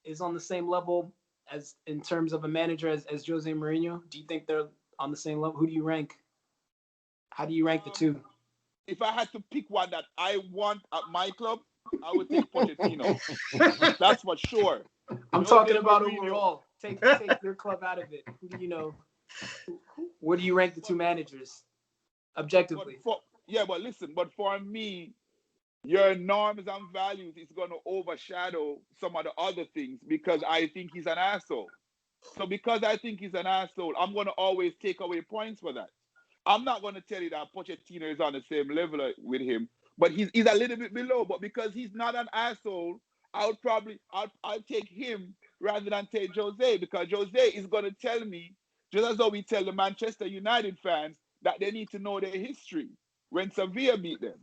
is on the same level as in terms of a manager as Jose Mourinho? Do you think they're on the same level? Who do you rank? How do you rank the two? If I had to pick one that I want at my club, I would take Pochettino. That's for sure. I'm Jose talking about Mourinho. overall. Take your club out of it. Who do you know? Where do you rank the two managers objectively? But listen, but for me, your norms and values is going to overshadow some of the other things because I think he's an asshole. So because I think he's an asshole, I'm going to always take away points for that. I'm not going to tell you that Pochettino is on the same level with him, but he's a little bit below. But because he's not an asshole, I'll take him rather than take Jose because Jose is going to tell me, just as though we tell the Manchester United fans that they need to know their history when Sevilla beat them.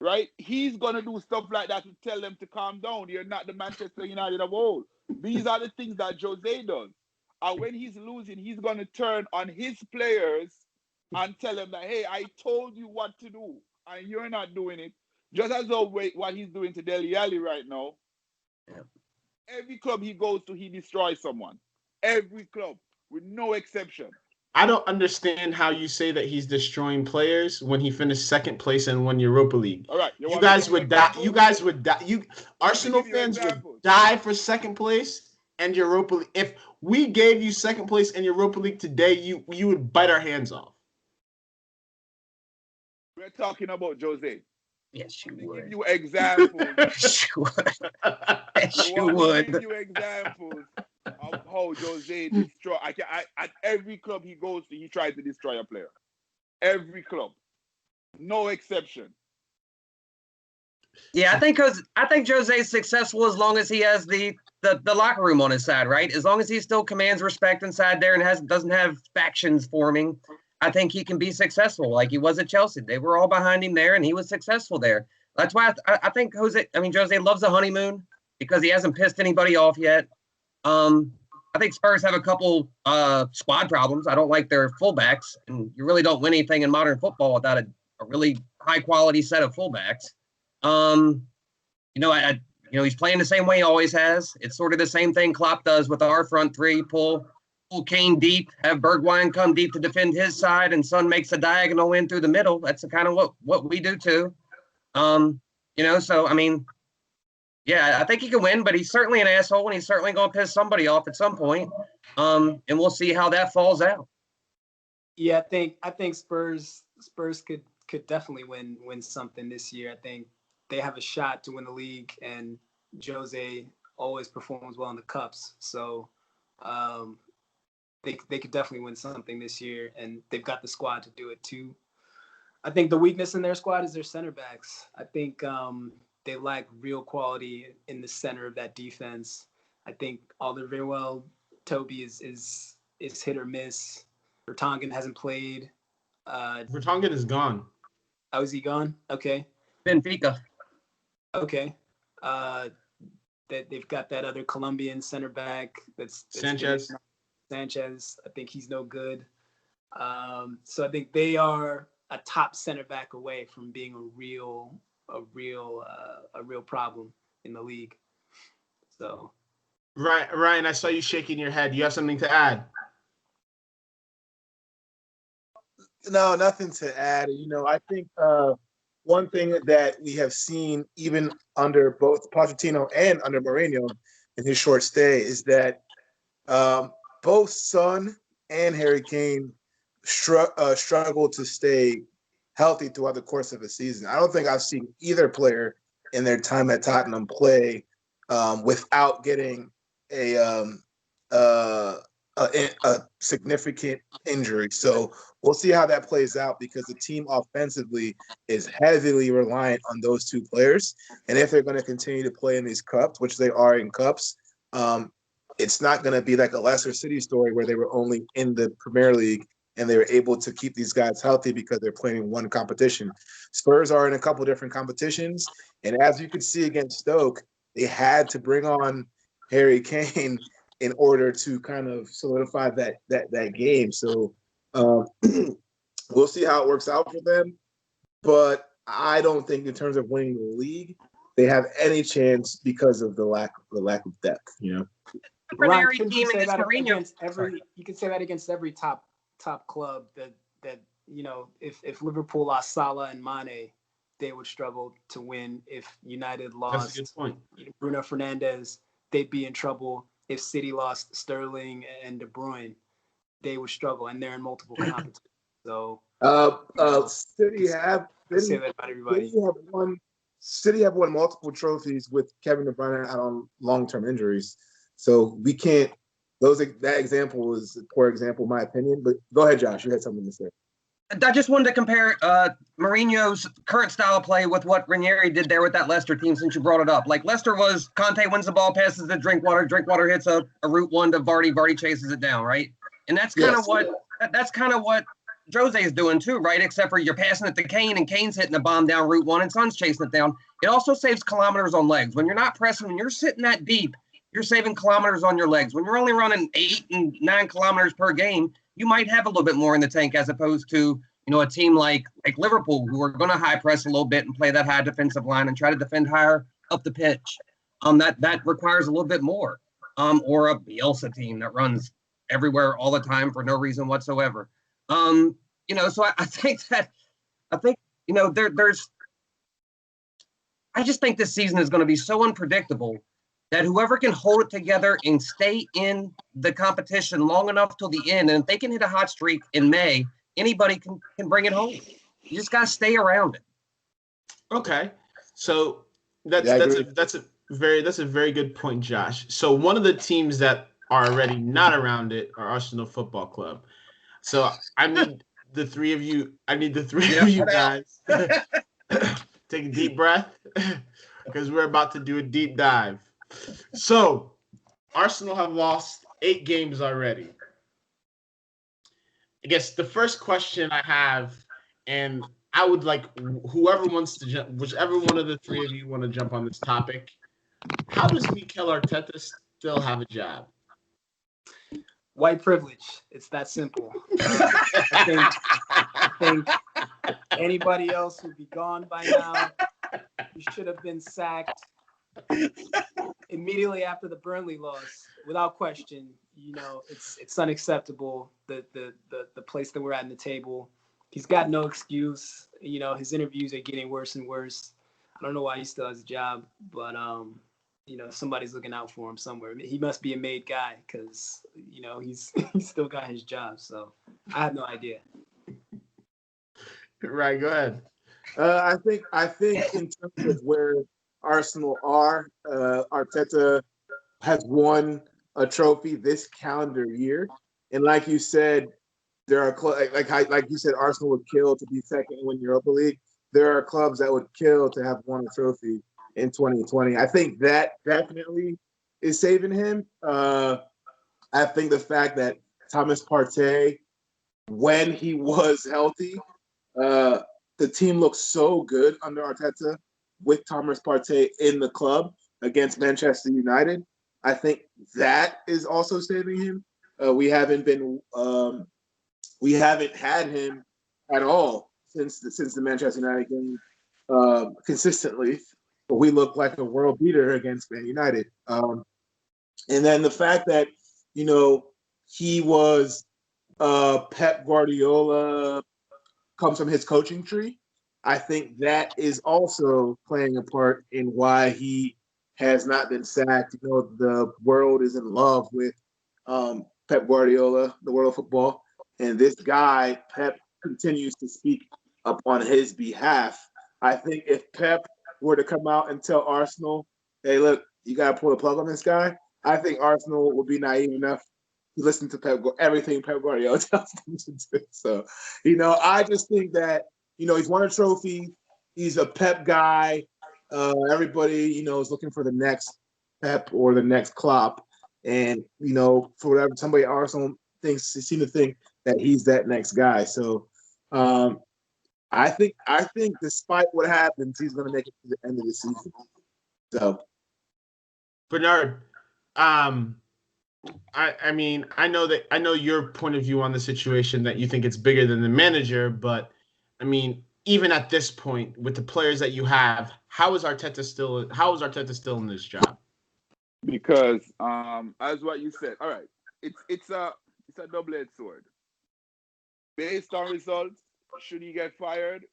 Right? He's going to do stuff like that to tell them to calm down. You're not the Manchester United of old. These are the things that Jose does. And when he's losing, he's going to turn on his players and tell them that, hey, I told you what to do, and you're not doing it. Just as though what he's doing to Dele Alli right now. Yeah. Every club he goes to, he destroys someone. Every club, with no exception. I don't understand how you say that he's destroying players when he finished second place and won Europa League. All right, you guys would die. Arsenal fans would die for second place and Europa League. If we gave you second place in Europa League today, you would bite our hands off. We're talking about Jose. Yes, you would. Give you examples. Yes, you would. Yes, you would. Give you examples of how Jose destroy. At every club he goes to, he tries to destroy a player. Every club, no exception. Yeah, I think Jose is successful as long as he has the locker room on his side, right? As long as he still commands respect inside there and doesn't have factions forming, I think he can be successful like he was at Chelsea. They were all behind him there, and he was successful there. That's why I think Jose loves the honeymoon because he hasn't pissed anybody off yet. I think Spurs have a couple squad problems. I don't like their fullbacks, and you really don't win anything in modern football without a really high-quality set of fullbacks. He's playing the same way he always has. It's sort of the same thing Klopp does with our front three, pull Kane deep, have Bergwijn come deep to defend his side, and Son makes a diagonal in through the middle. That's kind of what we do too. So I mean, yeah, I think he can win, but he's certainly an asshole, and he's certainly going to piss somebody off at some point. And we'll see how that falls out. Yeah, I think Spurs could definitely win something this year. I think they have a shot to win the league, and Jose always performs well in the cups. So they could definitely win something this year, and they've got the squad to do it too. I think the weakness in their squad is their center backs. I think they lack real quality in the center of that defense. I think Alderweireld, Toby is hit or miss. Vertonghen hasn't played. Vertonghen is gone. Oh, is he gone? Okay. Benfica. Okay. That they've got that other Colombian center back that's Sanchez. Sanchez. I think he's no good. So I think they are a top center back away from being a real problem in the league. So Ryan, I saw you shaking your head. You have something to add? No, nothing to add. I think one thing that we have seen even under both Pochettino and under Mourinho in his short stay is that both Son and Harry Kane struggle to stay healthy throughout the course of a season. I don't think I've seen either player in their time at Tottenham play without getting a significant injury. So we'll see how that plays out because the team offensively is heavily reliant on those two players. And if they're going to continue to play in these cups, which they are in cups, it's not going to be like a Leicester City story where they were only in the Premier League and they were able to keep these guys healthy because they're playing in one competition. Spurs are in a couple different competitions. And as you could see against Stoke, they had to bring on Harry Kane in order to kind of solidify that game. So we'll see how it works out for them. But I don't think in terms of winning the league, they have any chance because of the lack of depth, Ryan, couldn't you say that against you could say that against every top club that if Liverpool lost Salah and Mane, they would struggle to win. If United lost Bruno Fernandes, they'd be in trouble. If City lost Sterling and De Bruyne, they would struggle, and they're in multiple competitions. So City have say that about everybody. City have won multiple trophies with Kevin De Bruyne out on long-term injuries. So we can't. That example is a poor example, in my opinion. But go ahead, Josh. You had something to say. I just wanted to compare Mourinho's current style of play with what Ranieri did there with that Leicester team since you brought it up. Like Leicester was Conte wins the ball, passes to Drinkwater hits a route one to Vardy chases it down, right? And that's kind of what Jose is doing too, right? Except for you're passing it to Kane and Kane's hitting the bomb down route one and Son's chasing it down. It also saves kilometers on legs. When you're not pressing, when you're sitting that deep, you're saving kilometers on your legs. When you're only running 8 and 9 kilometers per game, you might have a little bit more in the tank as opposed to, a team like Liverpool who are going to high press a little bit and play that high defensive line and try to defend higher up the pitch. That requires a little bit more. Or a Bielsa team that runs everywhere all the time for no reason whatsoever. So I just think this season is going to be so unpredictable that whoever can hold it together and stay in the competition long enough till the end, and if they can hit a hot streak in May, anybody can bring it home. You just got to stay around it. Okay, so that's a very good point, Josh. So one of the teams that are already not around it are Arsenal Football Club. So I need the three of you. I need the three of you guys take a deep breath because we're about to do a deep dive. So Arsenal have lost 8 games already. I guess the first question I have, and I would like whoever wants to jump, whichever one of the three of you want to jump on this topic. How does Mikel Arteta still have a job? White privilege. It's that simple. I think anybody else would be gone by now. You should have been sacked immediately after the Burnley loss, without question. It's unacceptable. The place that we're at in the table. He's got no excuse. His interviews are getting worse and worse. I don't know why he still has a job, but somebody's looking out for him somewhere. He must be a made guy because he's still got his job. So I have no idea. Right, go ahead. I think in terms of where Arsenal are, Arteta has won a trophy this calendar year, and like you said, there are like you said, Arsenal would kill to be second and win Europa League. There are clubs that would kill to have won a trophy in 2020. I think that definitely is saving him. I think the fact that Thomas Partey, when he was healthy, the team looked so good under Arteta with Thomas Partey in the club against Manchester United. I think that is also saving him. We haven't had him at all since the Manchester United game consistently. But we look like a world beater against Man United. And then the fact that he was Pep Guardiola comes from his coaching tree. I think that is also playing a part in why he has not been sacked. The world is in love with Pep Guardiola, the world of football, and this guy Pep continues to speak up on his behalf. I think if Pep were to come out and tell Arsenal, "Hey, look, you got to pull the plug on this guy," I think Arsenal would be naive enough to listen to everything Pep Guardiola tells them to do. So, I just think that, he's won a trophy. He's a Pep guy. Everybody, is looking for the next Pep or the next Klopp. And, for whatever, somebody at Arsenal seem to think that he's that next guy. So, I think despite what happens, he's going to make it to the end of the season. So, Bernard, I mean, I know your point of view on the situation, that you think it's bigger than the manager, but I mean, even at this point, with the players that you have, how is Arteta still in this job? Because as what you said, all right, it's a double-edged sword. Based on results, should he get fired?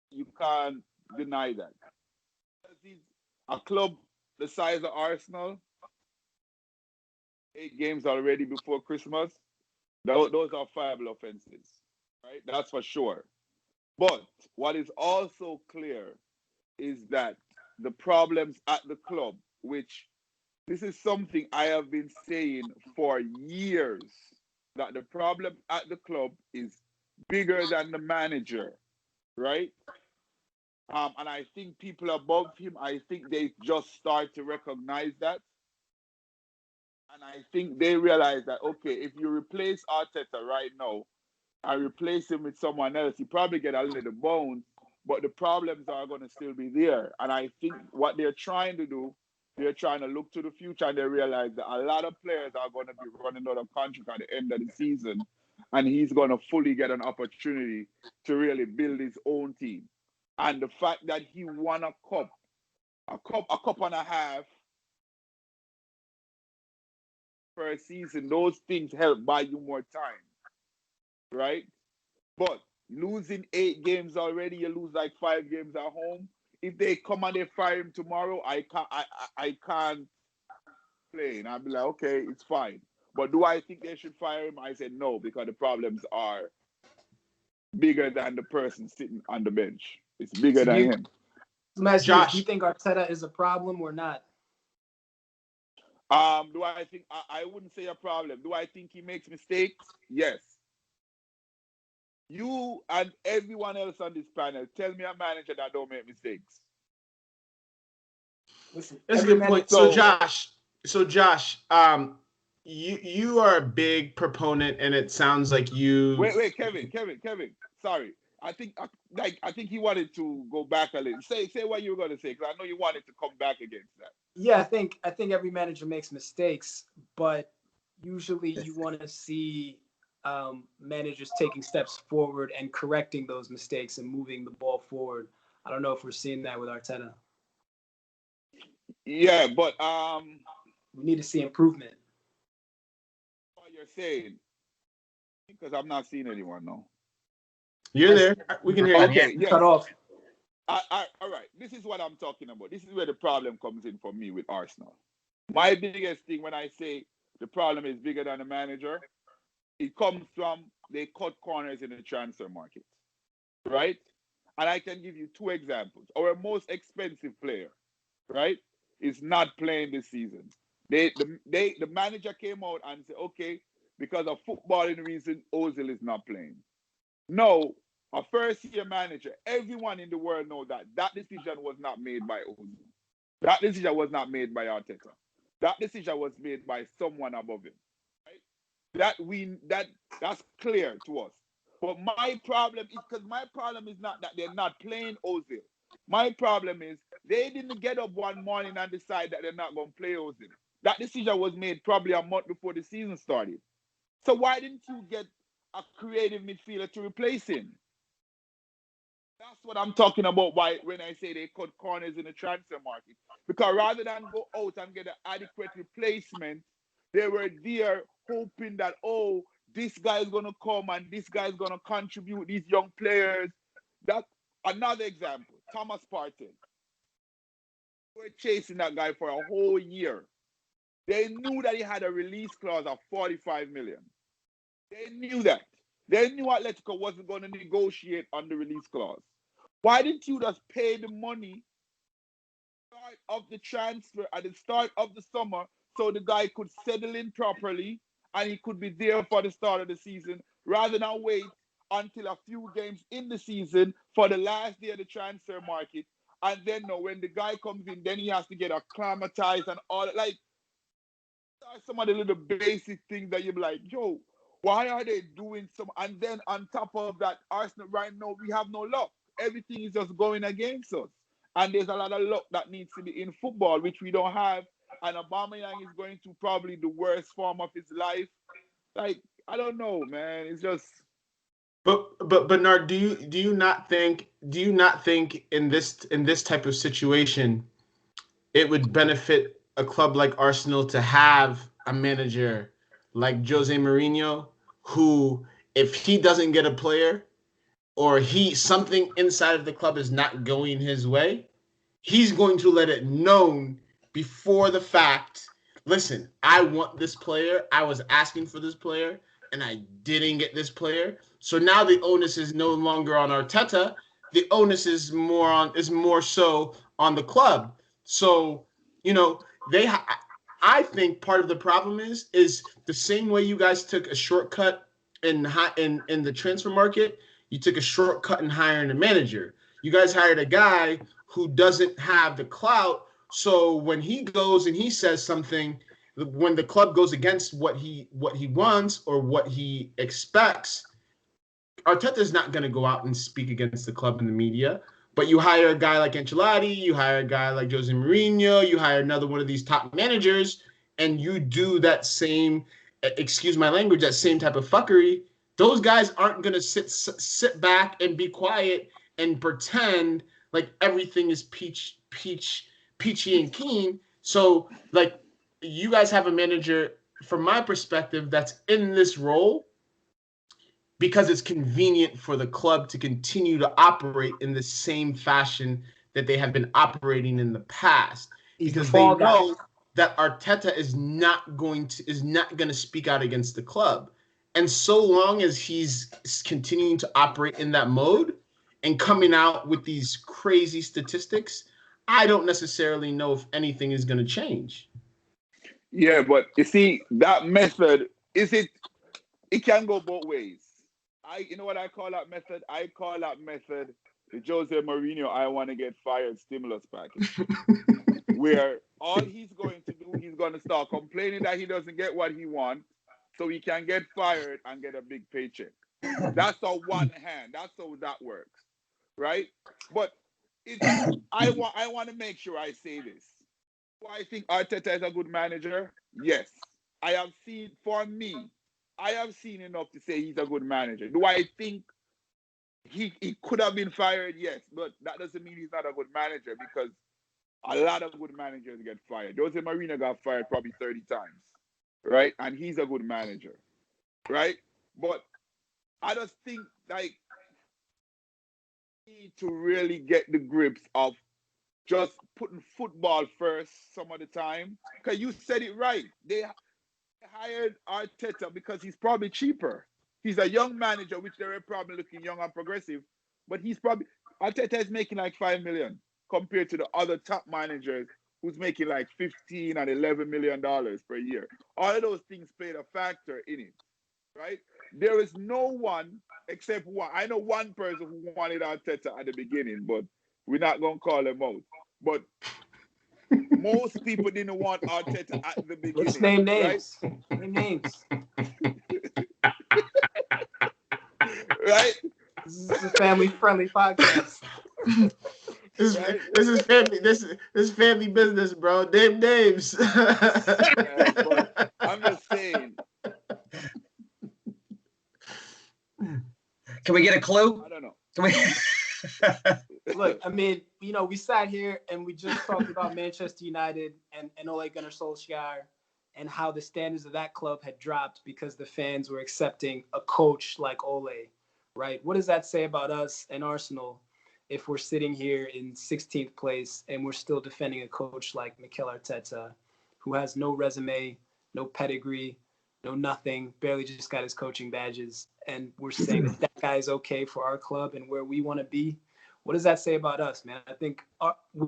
You can't deny that. He's a club the size of Arsenal, 8 games already before Christmas. Those are fireable offenses, right? That's for sure. But what is also clear is that the problems at the club, which this is something I have been saying for years, that the problem at the club is bigger than the manager, right? And I think people above him, I think they just start to recognize that. And I think they realize that, okay, if you replace Arteta right now and replace him with someone else, you probably get a little bones, but the problems are going to still be there. And I think what they're trying to do, they're trying to look to the future, and they realize that a lot of players are going to be running out of contract at the end of the season, and he's going to fully get an opportunity to really build his own team. And the fact that he won a cup and a half per season, those things help buy you more time, right? But losing 8 games already, you lose like 5 games at home. If they come and they fire him tomorrow, I can't play. And I'll be like, okay, it's fine. But do I think they should fire him? I said no, because the problems are bigger than the person sitting on the bench. It's bigger than him. Josh, do you think Arteta is a problem or not? Do I think I wouldn't say a problem. Do I think he makes mistakes? Yes. You and everyone else on this panel, tell me a manager that don't make mistakes. Listen, that's a good point. So Josh, you are a big proponent, and it sounds like you. Wait, Kevin. Sorry, I think he wanted to go back a little. Say what you were going to say, because I know you wanted to come back against that. Yeah, I think every manager makes mistakes, but usually you want to see managers taking steps forward and correcting those mistakes and moving the ball forward. I don't know if we're seeing that with Arteta. Yeah, but we need to see improvement. What you're saying, because I'm not seeing anyone now. You're there. We can hear you. Okay, yes. Cut off. All right. This is what I'm talking about. This is where the problem comes in for me with Arsenal. My biggest thing when I say the problem is bigger than the manager, it comes from they cut corners in the transfer market, right? And I can give you 2 examples. Our most expensive player, right, is not playing this season. The manager came out and said, okay, because of footballing reason, Ozil is not playing. No, a first-year manager, everyone in the world knows that that decision was not made by Ozil. That decision was not made by Arteta. That decision was made by someone above him. That's clear to us. But my problem is not that they're not playing Ozil. My problem is they didn't get up one morning and decide that they're not going to play Ozil. That decision was made probably a month before the season started. So why didn't you get a creative midfielder to replace him? That's what I'm talking about when I say they cut corners in the transfer market. Because rather than go out and get an adequate replacement, they were there hoping that, oh, this guy is going to come and this guy is going to contribute, these young players. That's another example. Thomas Partey. They were chasing that guy for a whole year. They knew that he had a release clause of 45 million. They knew that. They knew Atletico wasn't going to negotiate on the release clause. Why didn't you just pay the money at the start of the transfer, at the start of the summer, so the guy could settle in properly and he could be there for the start of the season, rather than wait until a few games in the season for the last day of the transfer market, and then when the guy comes in, then he has to get acclimatized and all that. Like, some of the little basic things that you're like, yo, why are they doing some? And then on top of that, Arsenal right now, we have no luck. Everything is just going against us. And there's a lot of luck that needs to be in football, which we don't have. And Aubameyang is going to probably the worst form of his life. Like, I don't know, man. It's just. But Bernard, do you not think in this type of situation it would benefit a club like Arsenal to have a manager like Jose Mourinho, who, if he doesn't get a player or something inside of the club is not going his way, he's going to let it known before the fact. Listen, I want this player. I was asking for this player, and I didn't get this player. So now the onus is no longer on Arteta. The onus is more so on the club. So, I think part of the problem is the same way you guys took a shortcut in the transfer market. You took a shortcut in hiring a manager. You guys hired a guy who doesn't have the clout. So when he goes and he says something, when the club goes against what he wants or what he expects, Arteta is not going to go out and speak against the club in the media. But you hire a guy like Ancelotti, you hire a guy like Jose Mourinho, you hire another one of these top managers, and you do that same, excuse my language, that same type of fuckery. Those guys aren't going to sit back and be quiet and pretend like everything is peachy and keen. So, like, you guys have a manager, from my perspective, that's in this role because it's convenient for the club to continue to operate in the same fashion that they have been operating in the past. Because they know that Arteta is not going to speak out against the club. And so long as he's continuing to operate in that mode and coming out with these crazy statistics, I don't necessarily know if anything is going to change. Yeah, but you see, that method, it can go both ways. You know what I call that method? I call that method the Jose Mourinho I want to get fired stimulus package. Where all he's going to do, he's going to start complaining that he doesn't get what he wants, so he can get fired and get a big paycheck. That's on one hand. That's how that works, right? But I want to make sure I say this. Do I think Arteta is a good manager? Yes. I have seen enough to say he's a good manager. Do I think he could have been fired? Yes, but that doesn't mean he's not a good manager, because a lot of good managers get fired. Jose Mourinho got fired probably 30 times, right? And he's a good manager, right? But I just think, like, need to really get the grips of just putting football first some of the time. Because you said it right. They hired Arteta because he's probably cheaper. He's a young manager, which they were probably looking young and progressive. But Arteta is making like $5 million compared to the other top managers who's making like $15 and $11 million per year. All of those things played a factor in it, right? there is no one except one. I know one person who wanted Arteta at the beginning, but we're not gonna call him out. But most people didn't want Arteta at the beginning. Let's name right? names. Name names. Right? This is a family-friendly podcast. This Right? is family. This is family business, bro. Name names. But I'm just saying. Can we get a clue? I don't know. Can we? Look, I mean, we sat here and we just talked about Manchester United and Ole Gunnar Solskjaer and how the standards of that club had dropped because the fans were accepting a coach like Ole, right? What does that say about us and Arsenal if we're sitting here in 16th place and we're still defending a coach like Mikel Arteta, who has no resume, no pedigree, no nothing, barely just got his coaching badges, and we're saying that guy is okay for our club and where we want to be? What does that say about us, man? I think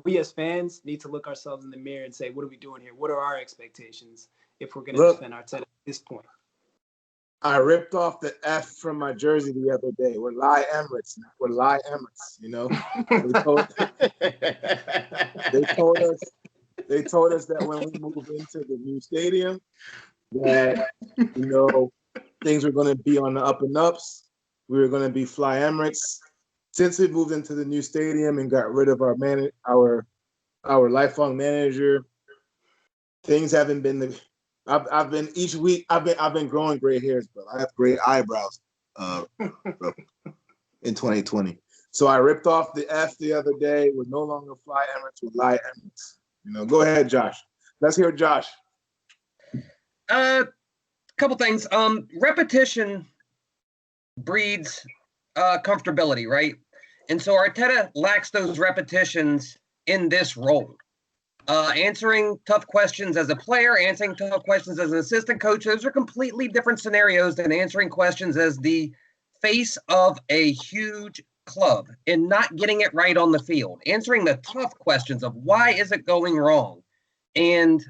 we as fans need to look ourselves in the mirror and say, what are we doing here? What are our expectations if we're going to defend Arteta at this point? I ripped off the F from my jersey the other day. We're Lie Emirates. We're Lie Emirates, They told us that when we move into the new stadium, that, things were going to be on the up and ups. We were going to be Fly Emirates. Since we moved into the new stadium and got rid of our lifelong manager, things haven't been I've been each week. I've been growing gray hairs, but I have gray eyebrows in 2020. So I ripped off the F the other day. We're no longer Fly Emirates. We're Lie Emirates. Go ahead, Josh. Let's hear Josh. Couple things. Repetition breeds comfortability, right? And so Arteta lacks those repetitions in this role. Answering tough questions as a player, answering tough questions as an assistant coach, those are completely different scenarios than answering questions as the face of a huge club and not getting it right on the field. Answering the tough questions of why is it going wrong? And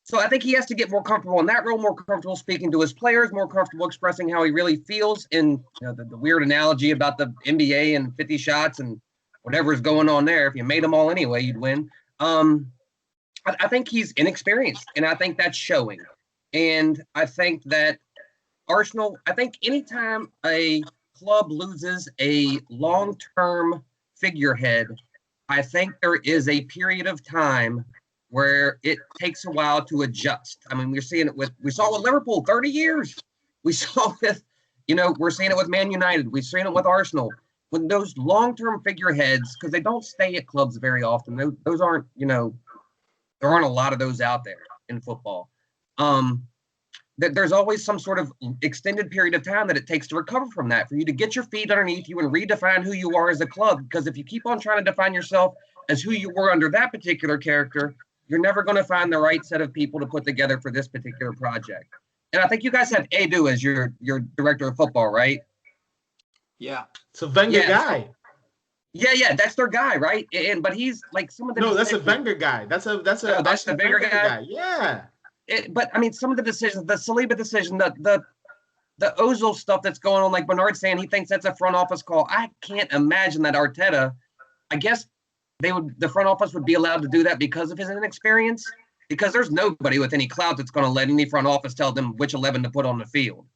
so I think he has to get more comfortable in that role, more comfortable speaking to his players, more comfortable expressing how he really feels in the weird analogy about the NBA and 50 shots and whatever is going on there. If you made them all anyway, you'd win. I think he's inexperienced, and I think that's showing. And I think that Arsenal, I think anytime a club loses a long-term figurehead, I think there is a period of time where it takes a while to adjust. I mean, we saw it with Liverpool, 30 years. We saw we're seeing it with Man United. We've seen it with Arsenal. When those long-term figureheads, because they don't stay at clubs very often, those aren't, there aren't a lot of those out there in football. There's always some sort of extended period of time that it takes to recover from that, for you to get your feet underneath you and redefine who you are as a club. Because if you keep on trying to define yourself as who you were under that particular character, you're never going to find the right set of people to put together for this particular project. And I think you guys have Edu as your director of football, right? Yeah. It's a Wenger guy. Yeah, that's their guy, right? But he's like some of the No, that's a Wenger guy. That's the Wenger guy. Yeah. But I mean, some of the decisions, the Saliba decision, the Ozil stuff that's going on, like Bernard saying he thinks that's a front office call. I can't imagine that Arteta. I guess the front office would be allowed to do that because of his inexperience. Because there's nobody with any clout that's going to let any front office tell them which 11 to put on the field.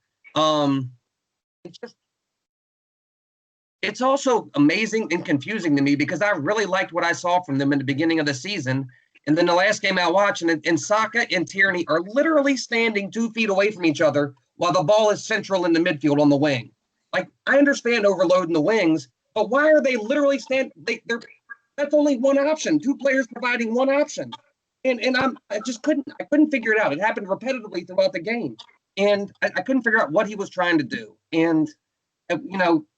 It's also amazing and confusing to me because I really liked what I saw from them in the beginning of the season. And then the last game I watched, and Saka and Tierney are literally standing 2 feet away from each other while the ball is central in the midfield on the wing. Like, I understand overloading the wings, but why are they literally that's only one option, 2 players providing one option. And I couldn't figure it out. It happened repetitively throughout the game. And I couldn't figure out what he was trying to do. And,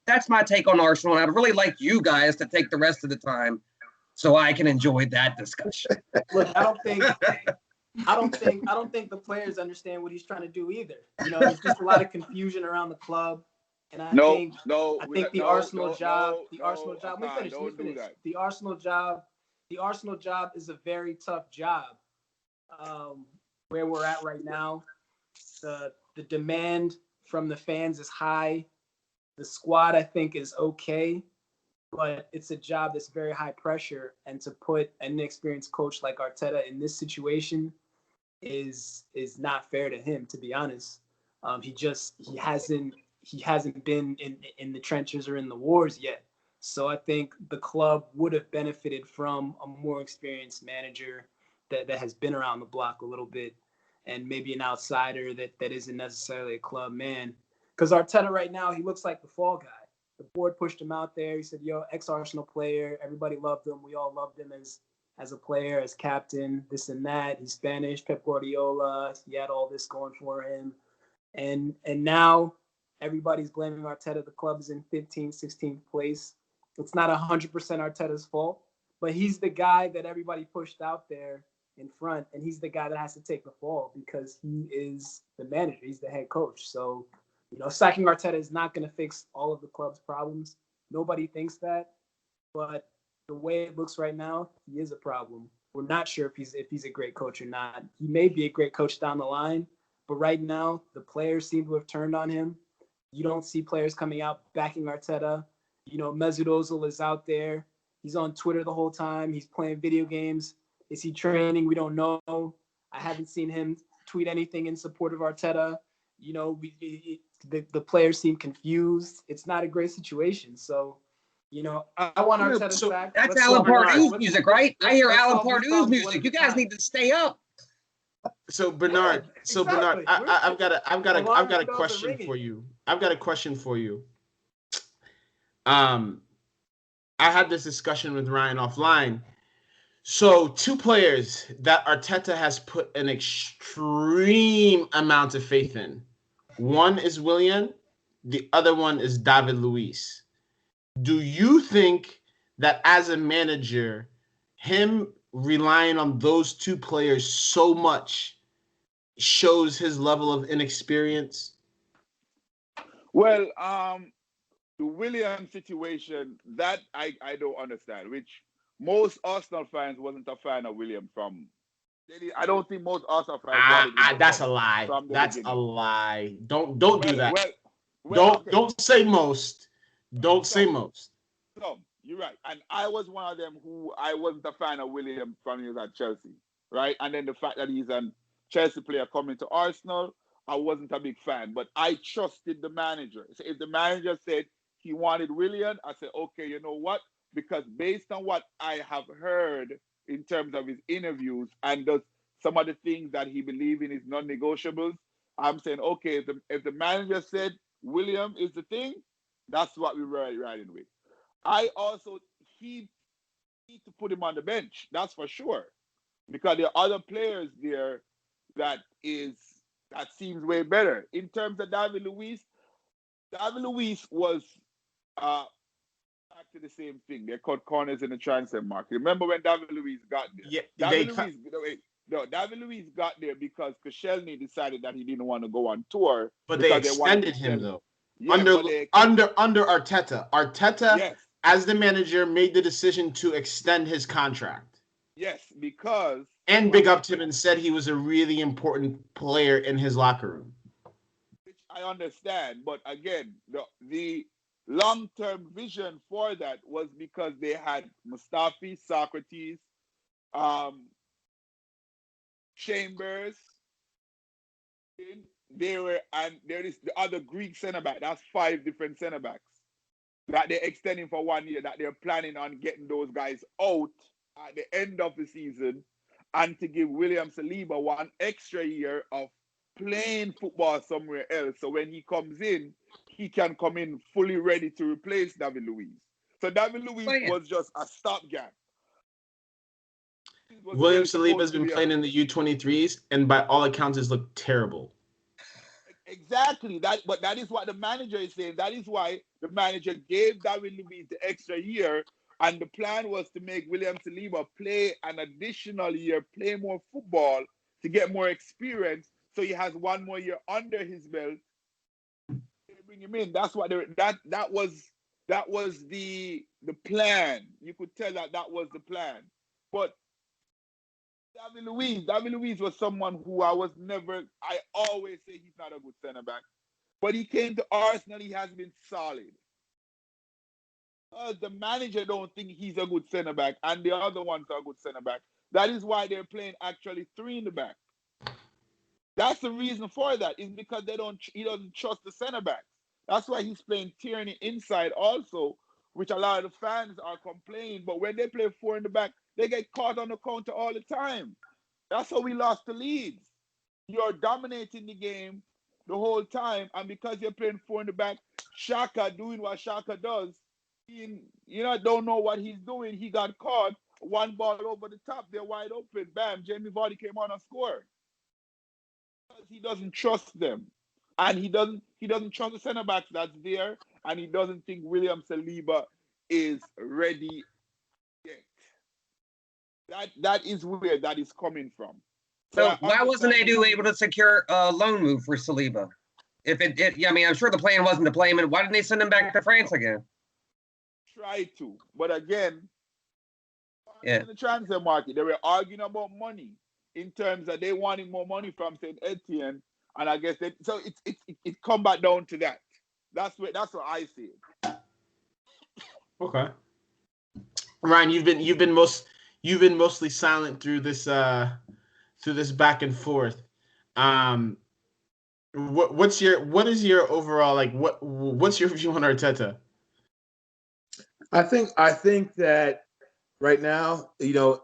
that's my take on Arsenal. And I'd really like you guys to take the rest of the time so I can enjoy that discussion. Look, I don't think the players understand what he's trying to do either. There's just a lot of confusion around the club. And I think the Arsenal job. Let me finish. The Arsenal job is a very tough job. Where we're at right now, the demand from the fans is high. The squad, I think, is okay, but it's a job that's very high pressure. And to put an inexperienced coach like Arteta in this situation is not fair to him, to be honest. He hasn't been in the trenches or in the wars yet. So I think the club would have benefited from a more experienced manager that has been around the block a little bit, and maybe an outsider that isn't necessarily a club man. Because Arteta right now, he looks like the fall guy. The board pushed him out there. He said, "Yo, ex-Arsenal player. Everybody loved him. We all loved him as a player, as captain, this and that. He's Spanish, Pep Guardiola. He had all this going for him." And now everybody's blaming Arteta. The club is in 15th, 16th place. It's not 100% Arteta's fault, but he's the guy that everybody pushed out there in front, and he's the guy that has to take the fall because he is the manager. He's the head coach. So, sacking Arteta is not going to fix all of the club's problems. Nobody thinks that, but the way it looks right now, he is a problem. We're not sure if he's a great coach or not. He may be a great coach down the line, but right now the players seem to have turned on him. You don't see players coming out backing Arteta. Mesut Ozil is out there. He's on Twitter the whole time. He's playing video games. Is he training? We don't know. I haven't seen him tweet anything in support of Arteta. The players seem confused. It's not a great situation. So, I want Arteta sacked. That's Alan Pardew's music, right? I hear Alan Pardew's music. You guys need to stay up. So Bernard, Exactly. I've got a question for you. I've got a question for you. I had this discussion with Ryan offline. So 2 players that Arteta has put an extreme amount of faith in. One is Willian, the other one is David Luiz. Do you think that as a manager, him relying on those 2 players so much shows his level of inexperience? Well, the William situation, that I don't understand, which most Arsenal fans wasn't a fan of William from. I don't think most Arsenal fans. That's a lie. That's a lie. Don't do that. Don't say most. Don't say most. So you're right, and I was one of them who I wasn't a fan of William from he was at Chelsea, right? And then the fact that he's a Chelsea player coming to Arsenal, I wasn't a big fan, but I trusted the manager. So if the manager said he wanted William, I said, okay, you know what? Because based on what I have heard in terms of his interviews and some of the things that he believes in his non-negotiables, I'm saying, okay, if the manager said William is the thing, that's what we're riding with. I also, he need to put him on the bench, that's for sure. Because there are other players there that seems way better. In terms of David Luiz was back to the same thing. They cut corners in the transfer market. Remember when David Luiz got there? Yeah, David Luiz got there because Koscielny decided that he didn't want to go on tour. But they extended him though. Yeah, under Arteta. Arteta, yes, as the manager, made the decision to extend his contract. Yes, because big up to him and said he was a really important player in his locker room. Which I understand, but again, the long-term vision for that was because they had Mustafi, Socrates, Chambers. And there is the other Greek center back. That's 5 different center backs that they're extending for 1 year. That they're planning on getting those guys out at the end of the season, and to give William Saliba 1 extra year of playing football somewhere else. So when he comes in, he can come in fully ready to replace David Luiz. So David Luiz was just a stopgap. William Saliba has been playing in the U23s, and by all accounts, has looked terrible. Exactly. But that is what the manager is saying. That is why the manager gave David Luiz the extra year, and the plan was to make William Saliba play an additional year, play more football to get more experience, so he has 1 more year under his belt. They bring him in. That's what that was the plan. You could tell that was the plan. But David Luiz was someone who I always say he's not a good center back. But he came to Arsenal, he has been solid. The manager don't think he's a good centre back, and the other ones are good centre back. That is why they're playing actually three in the back. That's the reason for that. Is because he doesn't trust the centre backs. That's why he's playing Tierney inside also, which a lot of the fans are complaining. But when they play four in the back, they get caught on the counter all the time. That's how we lost the Leeds. You're dominating the game the whole time, and because you're playing four in the back, Shaka doing what Shaka does, don't know what he's doing. He got caught. One ball over the top, they're wide open. Bam! Jamie Vardy came on and scored. Because he doesn't trust them, and he doesn't trust the centre backs that's there, and he doesn't think William Saliba is ready yet. That is where that is coming from. So why wasn't Edu able to secure a loan move for Saliba? I mean, I'm sure the plan wasn't to play him, and why didn't they send him back to France again? Try to, but again, yeah, in the transfer market, they were arguing about money in terms that they wanted more money from Saint Etienne, and I guess it come back down to that. That's what I see it. Okay, Ryan, you've been mostly silent through this back and forth. What is your overall, like, what's your view on Arteta? I think that right now,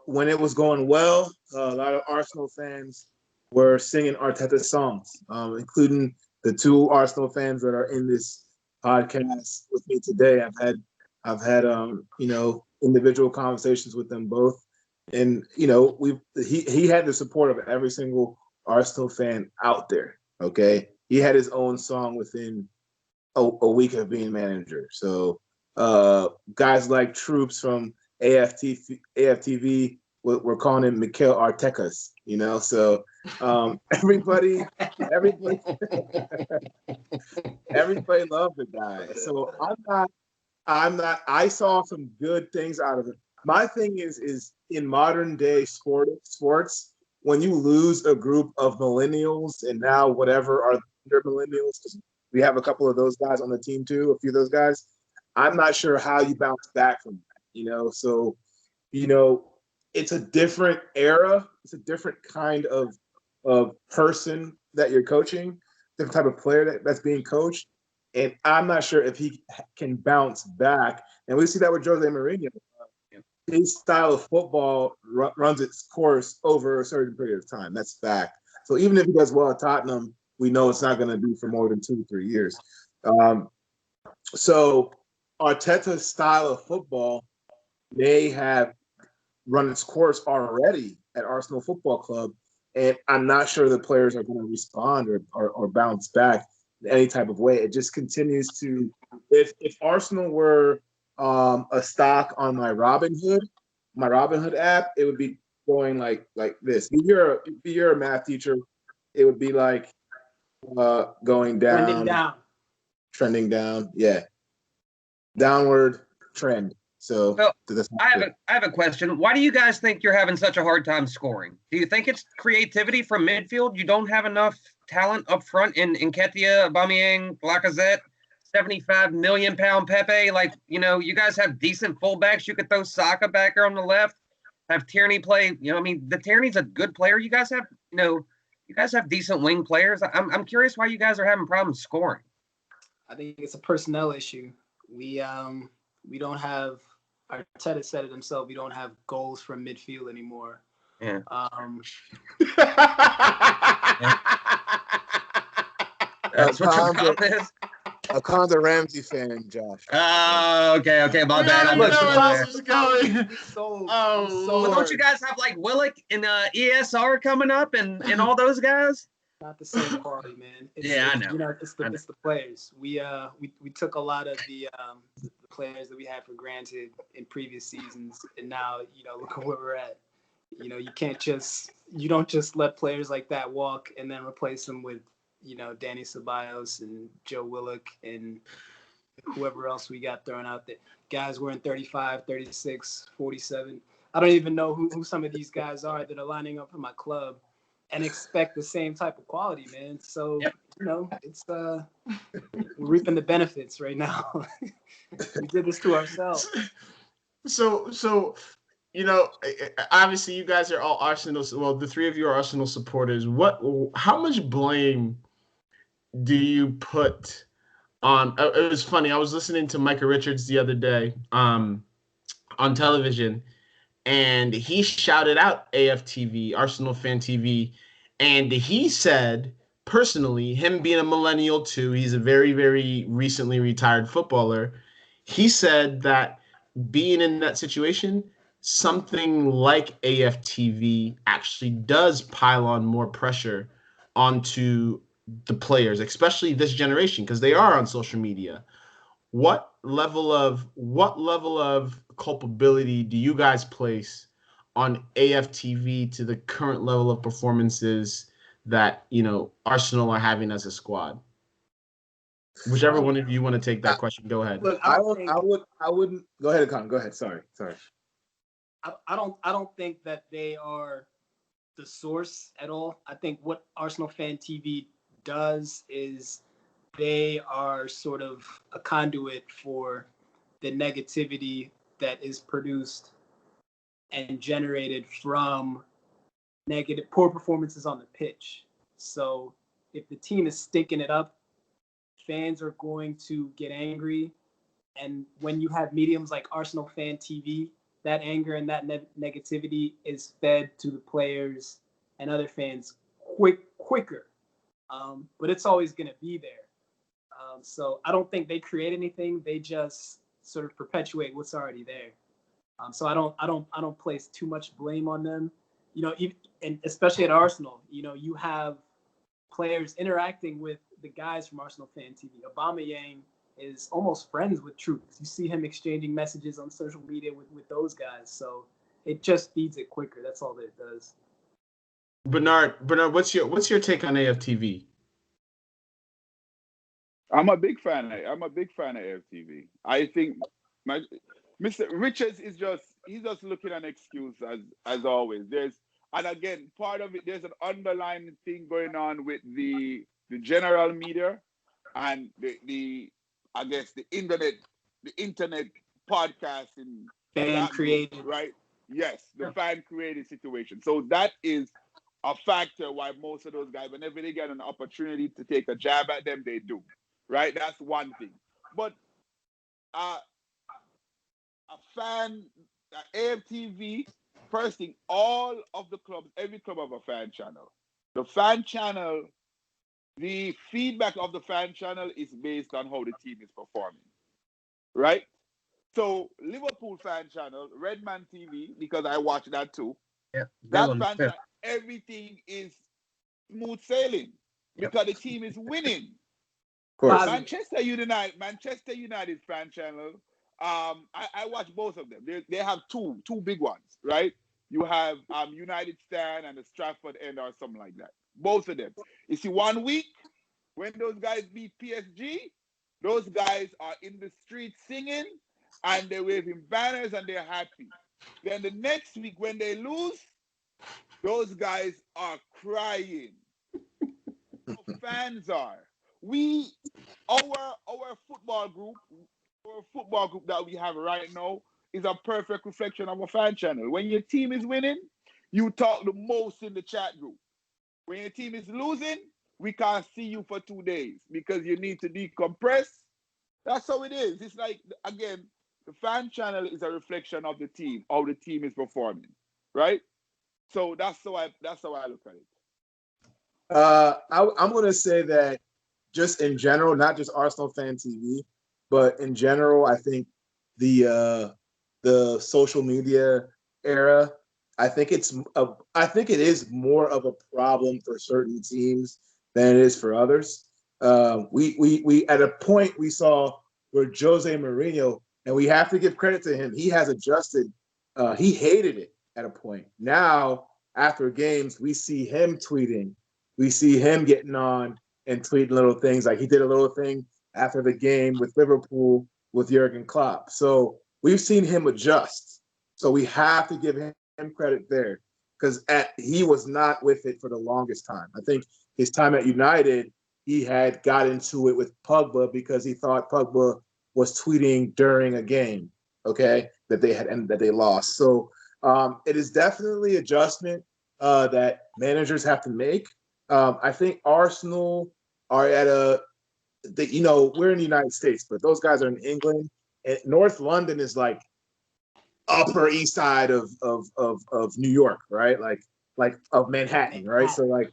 when it was going well, a lot of Arsenal fans were singing Arteta songs, including the two Arsenal fans that are in this podcast with me today. I've had individual conversations with them both, and he had the support of every single Arsenal fan out there. Okay, he had his own song within a week of being manager. So guys like Troops from AFTV, we're calling him Mikel Artekas, So everybody loved the guy. So I saw some good things out of it. My thing is in modern day sports, when you lose a group of millennials and now whatever are under millennials, we have a couple of those guys on the team too, a few of those guys. I'm not sure how you bounce back from that, So, it's a different era. It's a different kind of person that you're coaching, different type of player that's being coached. And I'm not sure if he can bounce back. And we see that with Jose Mourinho. His style of football runs its course over a certain period of time. That's fact. So even if he does well at Tottenham, we know it's not going to be for more than 2-3 years. So Arteta's style of football may have run its course already at Arsenal Football Club, and I'm not sure the players are going to respond or bounce back in any type of way. It just continues to – if Arsenal were a stock on my Robinhood app, it would be going like this. If you're a math teacher, it would be like going down. Trending down, yeah. Downward trend. So I have a question. Why do you guys think you're having such a hard time scoring? Do you think it's creativity from midfield? You don't have enough talent up front in Nketiah, Aubameyang, Lacazette, 75 million pound Pepe? You guys have decent fullbacks. You could throw Saka back there on the left, have Tierney play. The Tierney's a good player. You guys have decent wing players. I'm curious why you guys are having problems scoring. I think it's a personnel issue. We don't have. Arteta said it himself. We don't have goals from midfield anymore. Yeah. That's what your problem is. Akan's a Ramsey fan, Josh. Oh, okay. My bad. I know where this is going. But don't you guys have like Willock and ESR coming up and all those guys? Not the same quality, man. I know. It's the players. We took a lot of the players that we had for granted in previous seasons, and now look at where we're at. You don't just let players like that walk and then replace them with Danny Ceballos and Joe Willock and whoever else we got thrown out there. Guys wearing 35, 36, 47. I don't even know who some of these guys are that are lining up for my club. and expect the same type of quality, man. So, Yep. it's we're reaping the benefits right now. We did this to ourselves. So obviously you guys are all Arsenal. Well, the three of you are Arsenal supporters. How much blame do you put on? It was funny. I was listening to Micah Richards the other day on television, and he shouted out AFTV, Arsenal Fan TV, and he said personally, him being a millennial too, he's a very, very recently retired footballer. He said that being in that situation, something like AFTV actually does pile on more pressure onto the players, especially this generation, because they are on social media. What level of culpability do you guys place on AFTV to the current level of performances that Arsenal are having as a squad? Whichever one of you want to take that question, go ahead. Look, I wouldn't. Go ahead, Con. Go ahead. Sorry. I don't think that they are the source at all. I think what Arsenal Fan TV does is they are sort of a conduit for the negativity that is produced and generated from poor performances on the pitch. So if the team is stinking it up, fans are going to get angry. And when you have mediums like Arsenal Fan TV, that anger and that negativity is fed to the players and other fans quicker. But it's always going to be there. So I don't think they create anything. They just sort of perpetuate what's already there. So I don't place too much blame on them. And especially at Arsenal, you have players interacting with the guys from Arsenal Fan TV. Aubameyang is almost friends with troops. You see him exchanging messages on social media with those guys. So it just feeds it quicker. That's all that it does. Bernard, what's your take on AFTV? I'm a big fan of AFTV. I think Mr. Richards he's just looking at an excuse as always. And again, part of it, there's an underlying thing going on with the general media and the internet podcasting Fan created, right? Yes, the fan created situation. So that is a factor why most of those guys, whenever they get an opportunity to take a jab at them, they do. Right? That's one thing. But a fan, AFTV, first thing, all of the clubs, every club have a fan channel. The fan channel, the feedback of the fan channel is based on how the team is performing. Right? So Liverpool fan channel, Redman TV, because I watch that too. Yeah, that fan channel, everything is smooth sailing because the team is winning. Of course. Manchester United fan channel. I watch both of them. They have two big ones, right? You have United Stand and the Stratford End or something like that. Both of them. You see, 1 week when those guys beat PSG, those guys are in the street singing and they're waving banners and they're happy. Then the next week when they lose, those guys are crying. Fans are. Our football group that we have right now is a perfect reflection of a fan channel. When your team is winning, you talk the most in the chat group. When your team is losing, we can't see you for 2 days because you need to decompress. That's how it is. It's like, again, the fan channel is a reflection of the team, how the team is performing, right? So that's how I look at it. I'm going to say that just in general, not just Arsenal Fan TV, but in general, I think the social media era, I think it is more of a problem for certain teams than it is for others. We at a point we saw where Jose Mourinho, and we have to give credit to him, he has adjusted. He hated it at a point. Now, after games, we see him tweeting. We see him getting on and tweeting little things. Like he did a little thing after the game with Liverpool with Jurgen Klopp. So we've seen him adjust. So we have to give him credit there. because he was not with it for the longest time. I think his time at United, he had got into it with Pogba because he thought Pogba was tweeting during a game, okay, that they had and that they lost. So it is definitely adjustment that managers have to make. I think Arsenal are at we're in the United States, but those guys are in England. And North London is like Upper East Side of New York, right? Like of Manhattan, right? So like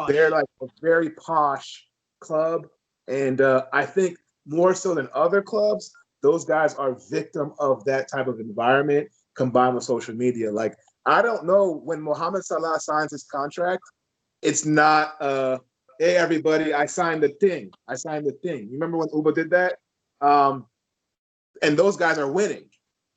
they're like a very posh club, and I think more so than other clubs, those guys are victim of that type of environment combined with social media. Like I don't know when Mohamed Salah signs his contract, it's not hey everybody, I signed the thing. You remember when Uba did that? And those guys are winning.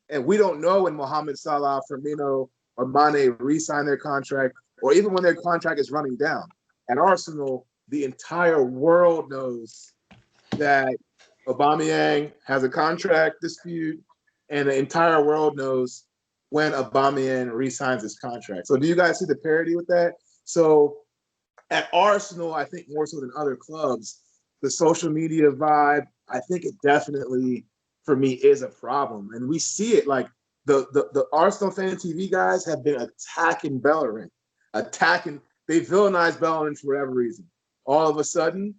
And we don't know when Mohamed Salah, Firmino, or Mane re-sign their contract, or even when their contract is running down. At Arsenal, the entire world knows that Aubameyang has a contract dispute, and the entire world knows when Aubameyang re-signs his contract. So do you guys see the parity with that? So at Arsenal, I think more so than other clubs, the social media vibe, I think it definitely, for me, is a problem. And we see it like the Arsenal fan TV guys have been attacking Bellerin, they villainize Bellerin for whatever reason. All of a sudden,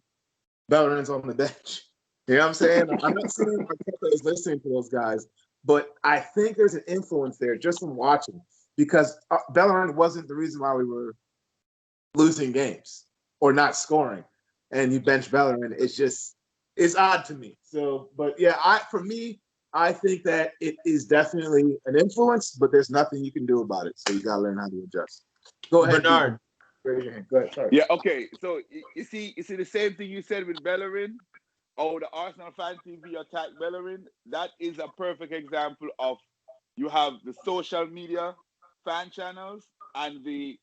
Bellerin's on the bench. You know what I'm saying? I'm not saying Arteta is listening to those guys, but I think there's an influence there just from watching, because Bellerin wasn't the reason why we were losing games or not scoring, and you bench Bellerin. It's odd to me. So, but yeah, I think that it is definitely an influence, but there's nothing you can do about it. So you gotta learn how to adjust. Go ahead, Bernard. Raise your hand. Go ahead. Sorry. Yeah, okay. So you see the same thing you said with Bellerin. Oh, the Arsenal fan TV attack Bellerin. That is a perfect example of, you have the social media fan channels and the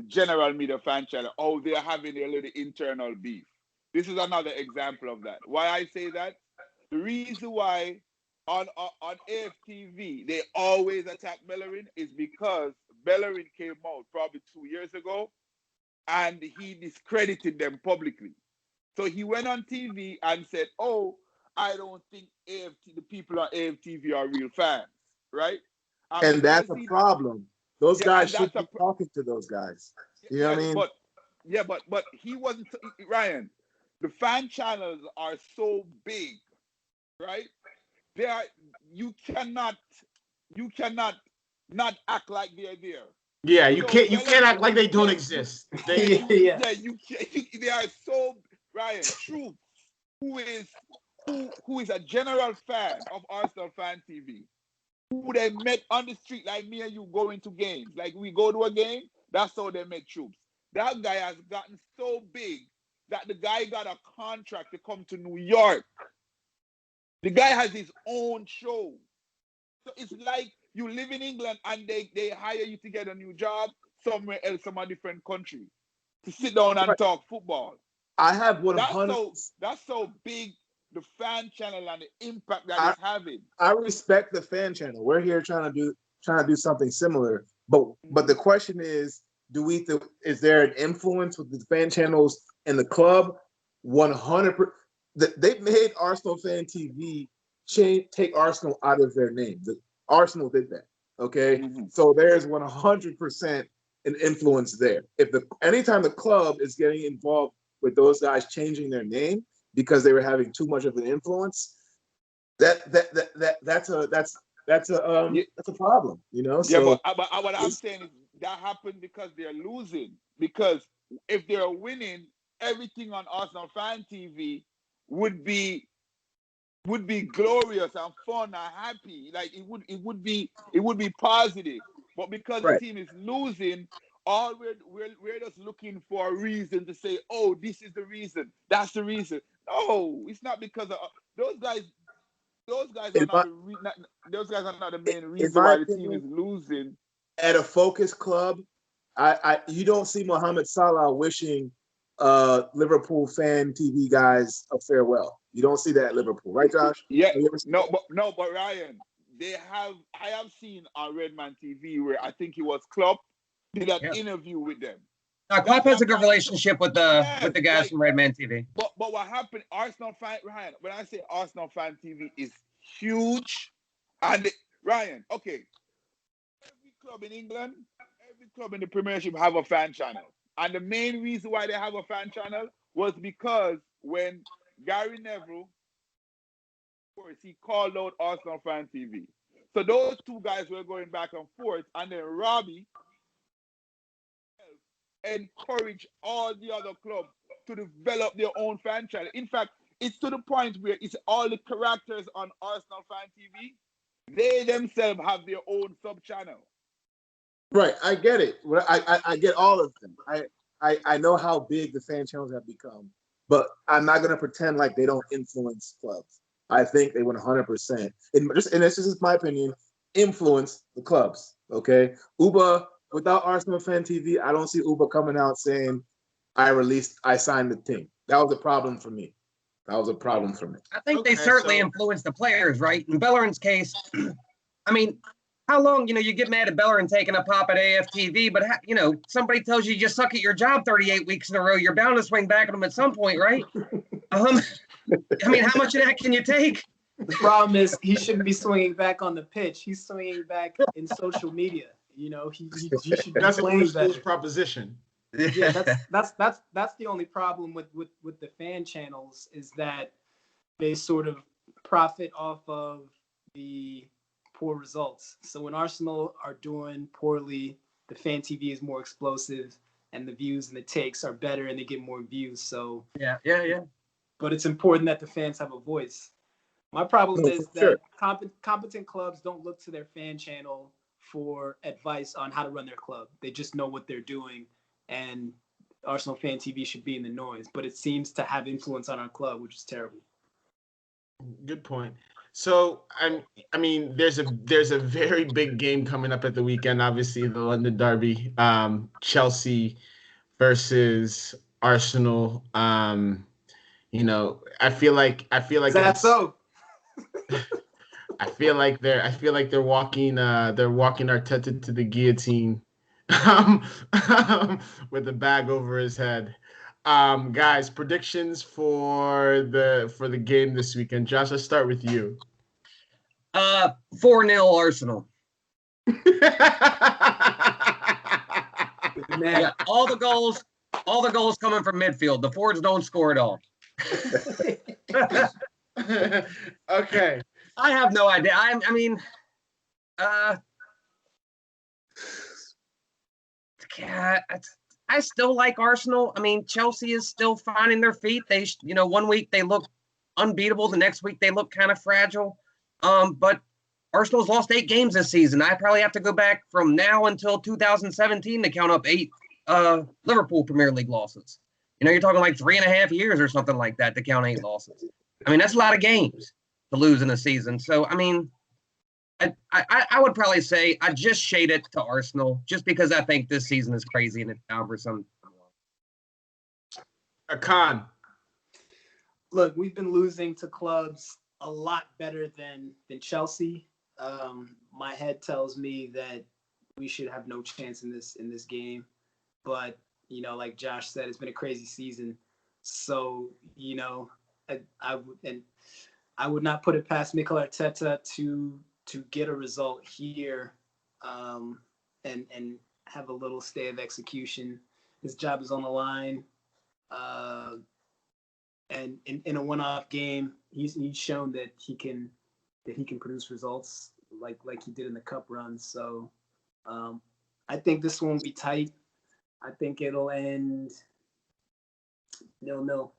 general media fan channel. Oh, they're having a little internal beef. This is another example of that. Why I say that? The reason why on AFTV they always attack Bellerin is because Bellerin came out probably 2 years ago and he discredited them publicly. So he went on TV and said, "Oh, I don't think the people on AFTV are real fans," right? And that's a problem. Those guys should be talking to those guys. You know what I mean? But he wasn't. Ryan, the fan channels are so big, right? You cannot not act like they're there. Yeah, you can't act like they don't exist. They are so, Ryan, Truth, who is a general fan of Arsenal fan TV, who they met on the street like me and you going to games. Like we go to a game, that's how they met Troops. That guy has gotten so big that the guy got a contract to come to New York. The guy has his own show. So it's like you live in England and they hire you to get a new job somewhere else, some different country, to sit down and talk football. I have 100. That's so big, the fan channel and the impact that it's having. I respect the fan channel. We're here trying to do something similar. But the question is, is there an influence with the fan channels in the club? 100%. They made Arsenal fan TV take Arsenal out of their name. Arsenal did that. Okay, so there's 100% an influence there. Anytime the club is getting involved with those guys changing their name because they were having too much of an influence, that's a problem, you know. Yeah, so, but what I'm saying is that happened because they're losing. Because if they're winning, everything on Arsenal fan TV would be glorious and fun and happy. Like it would be positive. But because the team is losing, all we're just looking for a reason to say, "Oh, this is the reason. That's the reason." No, it's not because of those guys. Those guys are not the main reason why the team is losing. At a focus club, you don't see Mohamed Salah wishing Liverpool fan TV guys a farewell. You don't see that at Liverpool, right, Josh? Yeah, but Ryan, I have seen on Redman TV where I think it was Klopp did an interview with them. Now, Klopp has a good relationship with the guys from Redman TV. But what happened, Arsenal fan, Ryan, when I say Arsenal fan TV is huge, and Ryan, okay, every club in England, every club in the Premiership have a fan channel. And the main reason why they have a fan channel was because when Gary Neville, he called out Arsenal fan TV. So those two guys were going back and forth, and then Robbie encouraged all the other clubs to develop their own fan channel. In fact, it's to the point where it's all the characters on Arsenal fan TV, they themselves have their own sub channel. Right, I get it. I get all of them. I know how big the fan channels have become, but I'm not gonna pretend like they don't influence clubs. I think they 100%, and this is my opinion, influence the clubs. Okay, Uba, without Arsenal fan TV, I don't see Uba coming out saying, I signed the team. That was a problem for me. I think they certainly influence the players, right? In Bellerin's case, I mean, how long, you get mad at Bellerin taking a pop at AFTV, but, somebody tells you just suck at your job 38 weeks in a row, you're bound to swing back at them at some point, right? I mean, how much of that can you take? The problem is he shouldn't be swinging back on the pitch. He's swinging back in social media. He should be That's playing better. a proposition. Yeah, that's the only problem with the fan channels is that they sort of profit off of the poor results. So when Arsenal are doing poorly, the fan TV is more explosive, and the views and the takes are better, and they get more views. So yeah. But it's important that the fans have a voice. My problem is that competent clubs don't look to their fan channel for advice on how to run their club. They just know what they're doing, and Arsenal fan TV should be in the noise. But it seems to have influence on our club, which is terrible. Good point. So, I mean, there's a very big game coming up at the weekend. Obviously, the London Derby, Chelsea versus Arsenal. I feel like that's so. I feel like they're walking Arteta to the guillotine, with a bag over his head. Guys, predictions for the game this weekend. Josh, let's start with you. 4-0 Arsenal. Yeah, all the goals coming from midfield. The forwards don't score at all. Okay. I have no idea. I still like Arsenal. I mean, Chelsea is still finding their feet. They, 1 week they look unbeatable. The next week they look kind of fragile. But Arsenal's lost 8 games this season. I probably have to go back from now until 2017 to count up 8 Liverpool Premier League losses. You're talking like 3.5 years or something like that to count 8 losses. I mean, that's a lot of games to lose in a season. So, I mean, I would probably say I just shade it to Arsenal just because I think this season is crazy and it's down for some. Akan. Look, we've been losing to clubs a lot better than Chelsea. My head tells me that we should have no chance in this game. But, like Josh said, it's been a crazy season. So, I would not put it past Mikel Arteta to get a result here, and have a little stay of execution. His job is on the line, and in a one-off game, he's shown that he can produce results like he did in the cup run. So I think this one will be tight. I think it'll end 0-0.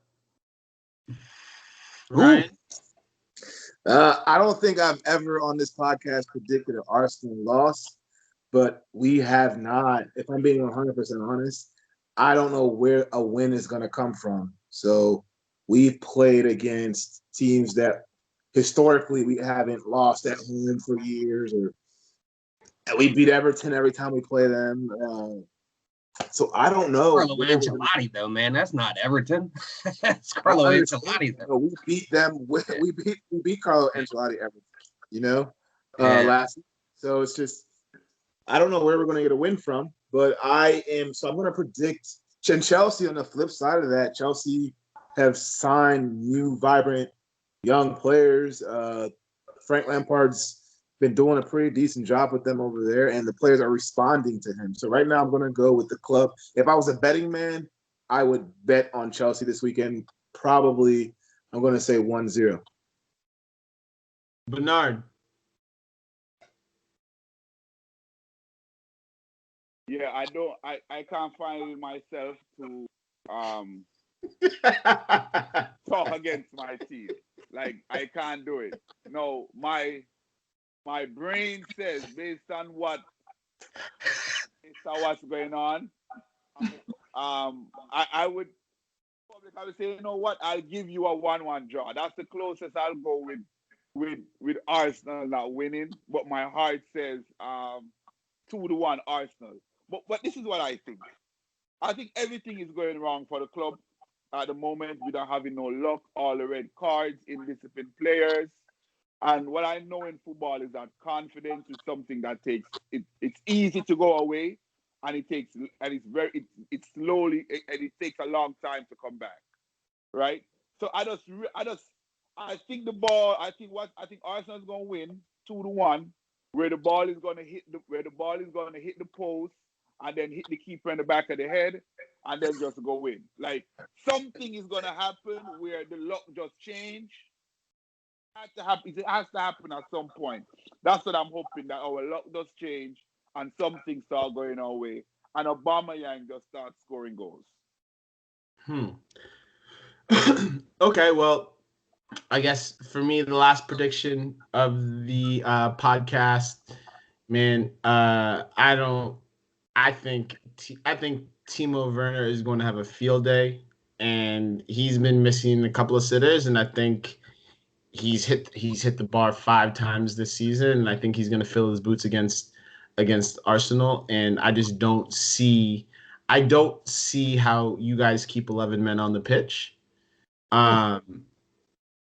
Ryan? I don't think I've ever on this podcast predicted an Arsenal loss, but we have not. If I'm being 100% honest, I don't know where a win is going to come from. So we've played against teams that historically we haven't lost at home for years, or we beat Everton every time we play them. So I don't know. Carlo Ancelotti, though, man, that's not Everton. It's Carlo Ancelotti, though. We beat them. We beat Carlo Ancelotti Everton. Last. So it's just I don't know where we're going to get a win from, but I'm going to predict. And Chelsea, on the flip side of that, Chelsea have signed new, vibrant young players. Frank Lampard's been doing a pretty decent job with them over there, and the players are responding to him. So right now I'm going to go with the club. If I was a betting man, I would bet on Chelsea this weekend. Probably, I'm going to say 1-0. Bernard. Yeah, I can't find myself to talk against my team. Like, I can't do it. No, my brain says, based on what's going on, I would say, you know what, I'll give you a 1-1 draw. That's the closest I'll go with Arsenal not winning. But my heart says 2-1 Arsenal. But this is what I think. I think everything is going wrong for the club at the moment. We don't having no luck, all the red cards, indisciplined players. And what I know in football is that confidence is something that it's easy to go away, and it takes a long time to come back, right? So I think Arsenal's gonna win 2-1, where the ball is gonna hit the post and then hit the keeper in the back of the head and then just go in. Like, something is gonna happen where the luck just change. It has to happen at some point. That's what I'm hoping, that our luck does change and something start going our way, and Aubameyang just starts scoring goals. Okay, well, I guess for me, the last prediction of the podcast, man, I think Timo Werner is going to have a field day, and he's been missing a couple of sitters, and I think he's hit the bar 5 times this season, and I think he's going to fill his boots against Arsenal, and I just don't see how you guys keep 11 men on the pitch.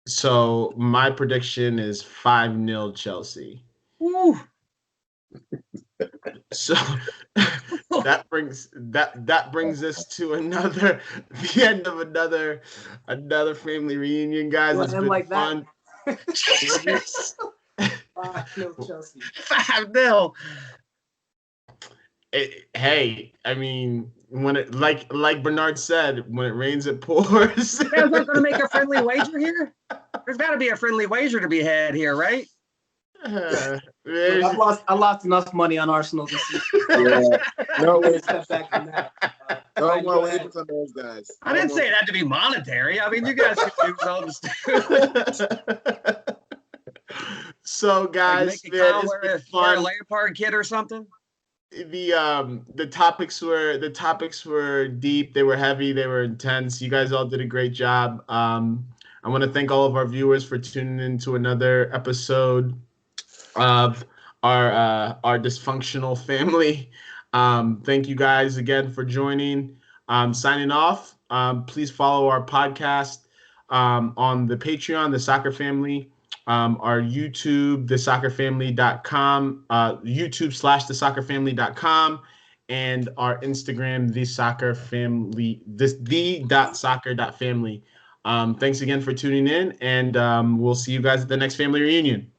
So my prediction is 5-0 Chelsea. Woo. So that brings us to the end of another family reunion, guys. It's been like fun. 5-0 Chelsea. 5-0. Hey, I mean, when it like Bernard said, when it rains, it pours. You guys not going to make a friendly wager here? There's got to be a friendly wager to be had here, right? Look, I lost enough money on Arsenal this season. Yeah. No way. Step back from that. No more waivers on those guys. I didn't say it had to be monetary. I mean, you guys can do something stupid. So, guys, like wear a Lampard kit or something. The topics were deep. They were heavy. They were intense. You guys all did a great job. I want to thank all of our viewers for tuning in to another episode of our dysfunctional family. Thank you guys again for joining. Signing off. Please follow our podcast on the Patreon, The Soccer Family. Our YouTube, thesoccerfamily.com, YouTube/thesoccerfamily.com, and our Instagram, the.soccer.family. Thanks again for tuning in, and we'll see you guys at the next family reunion.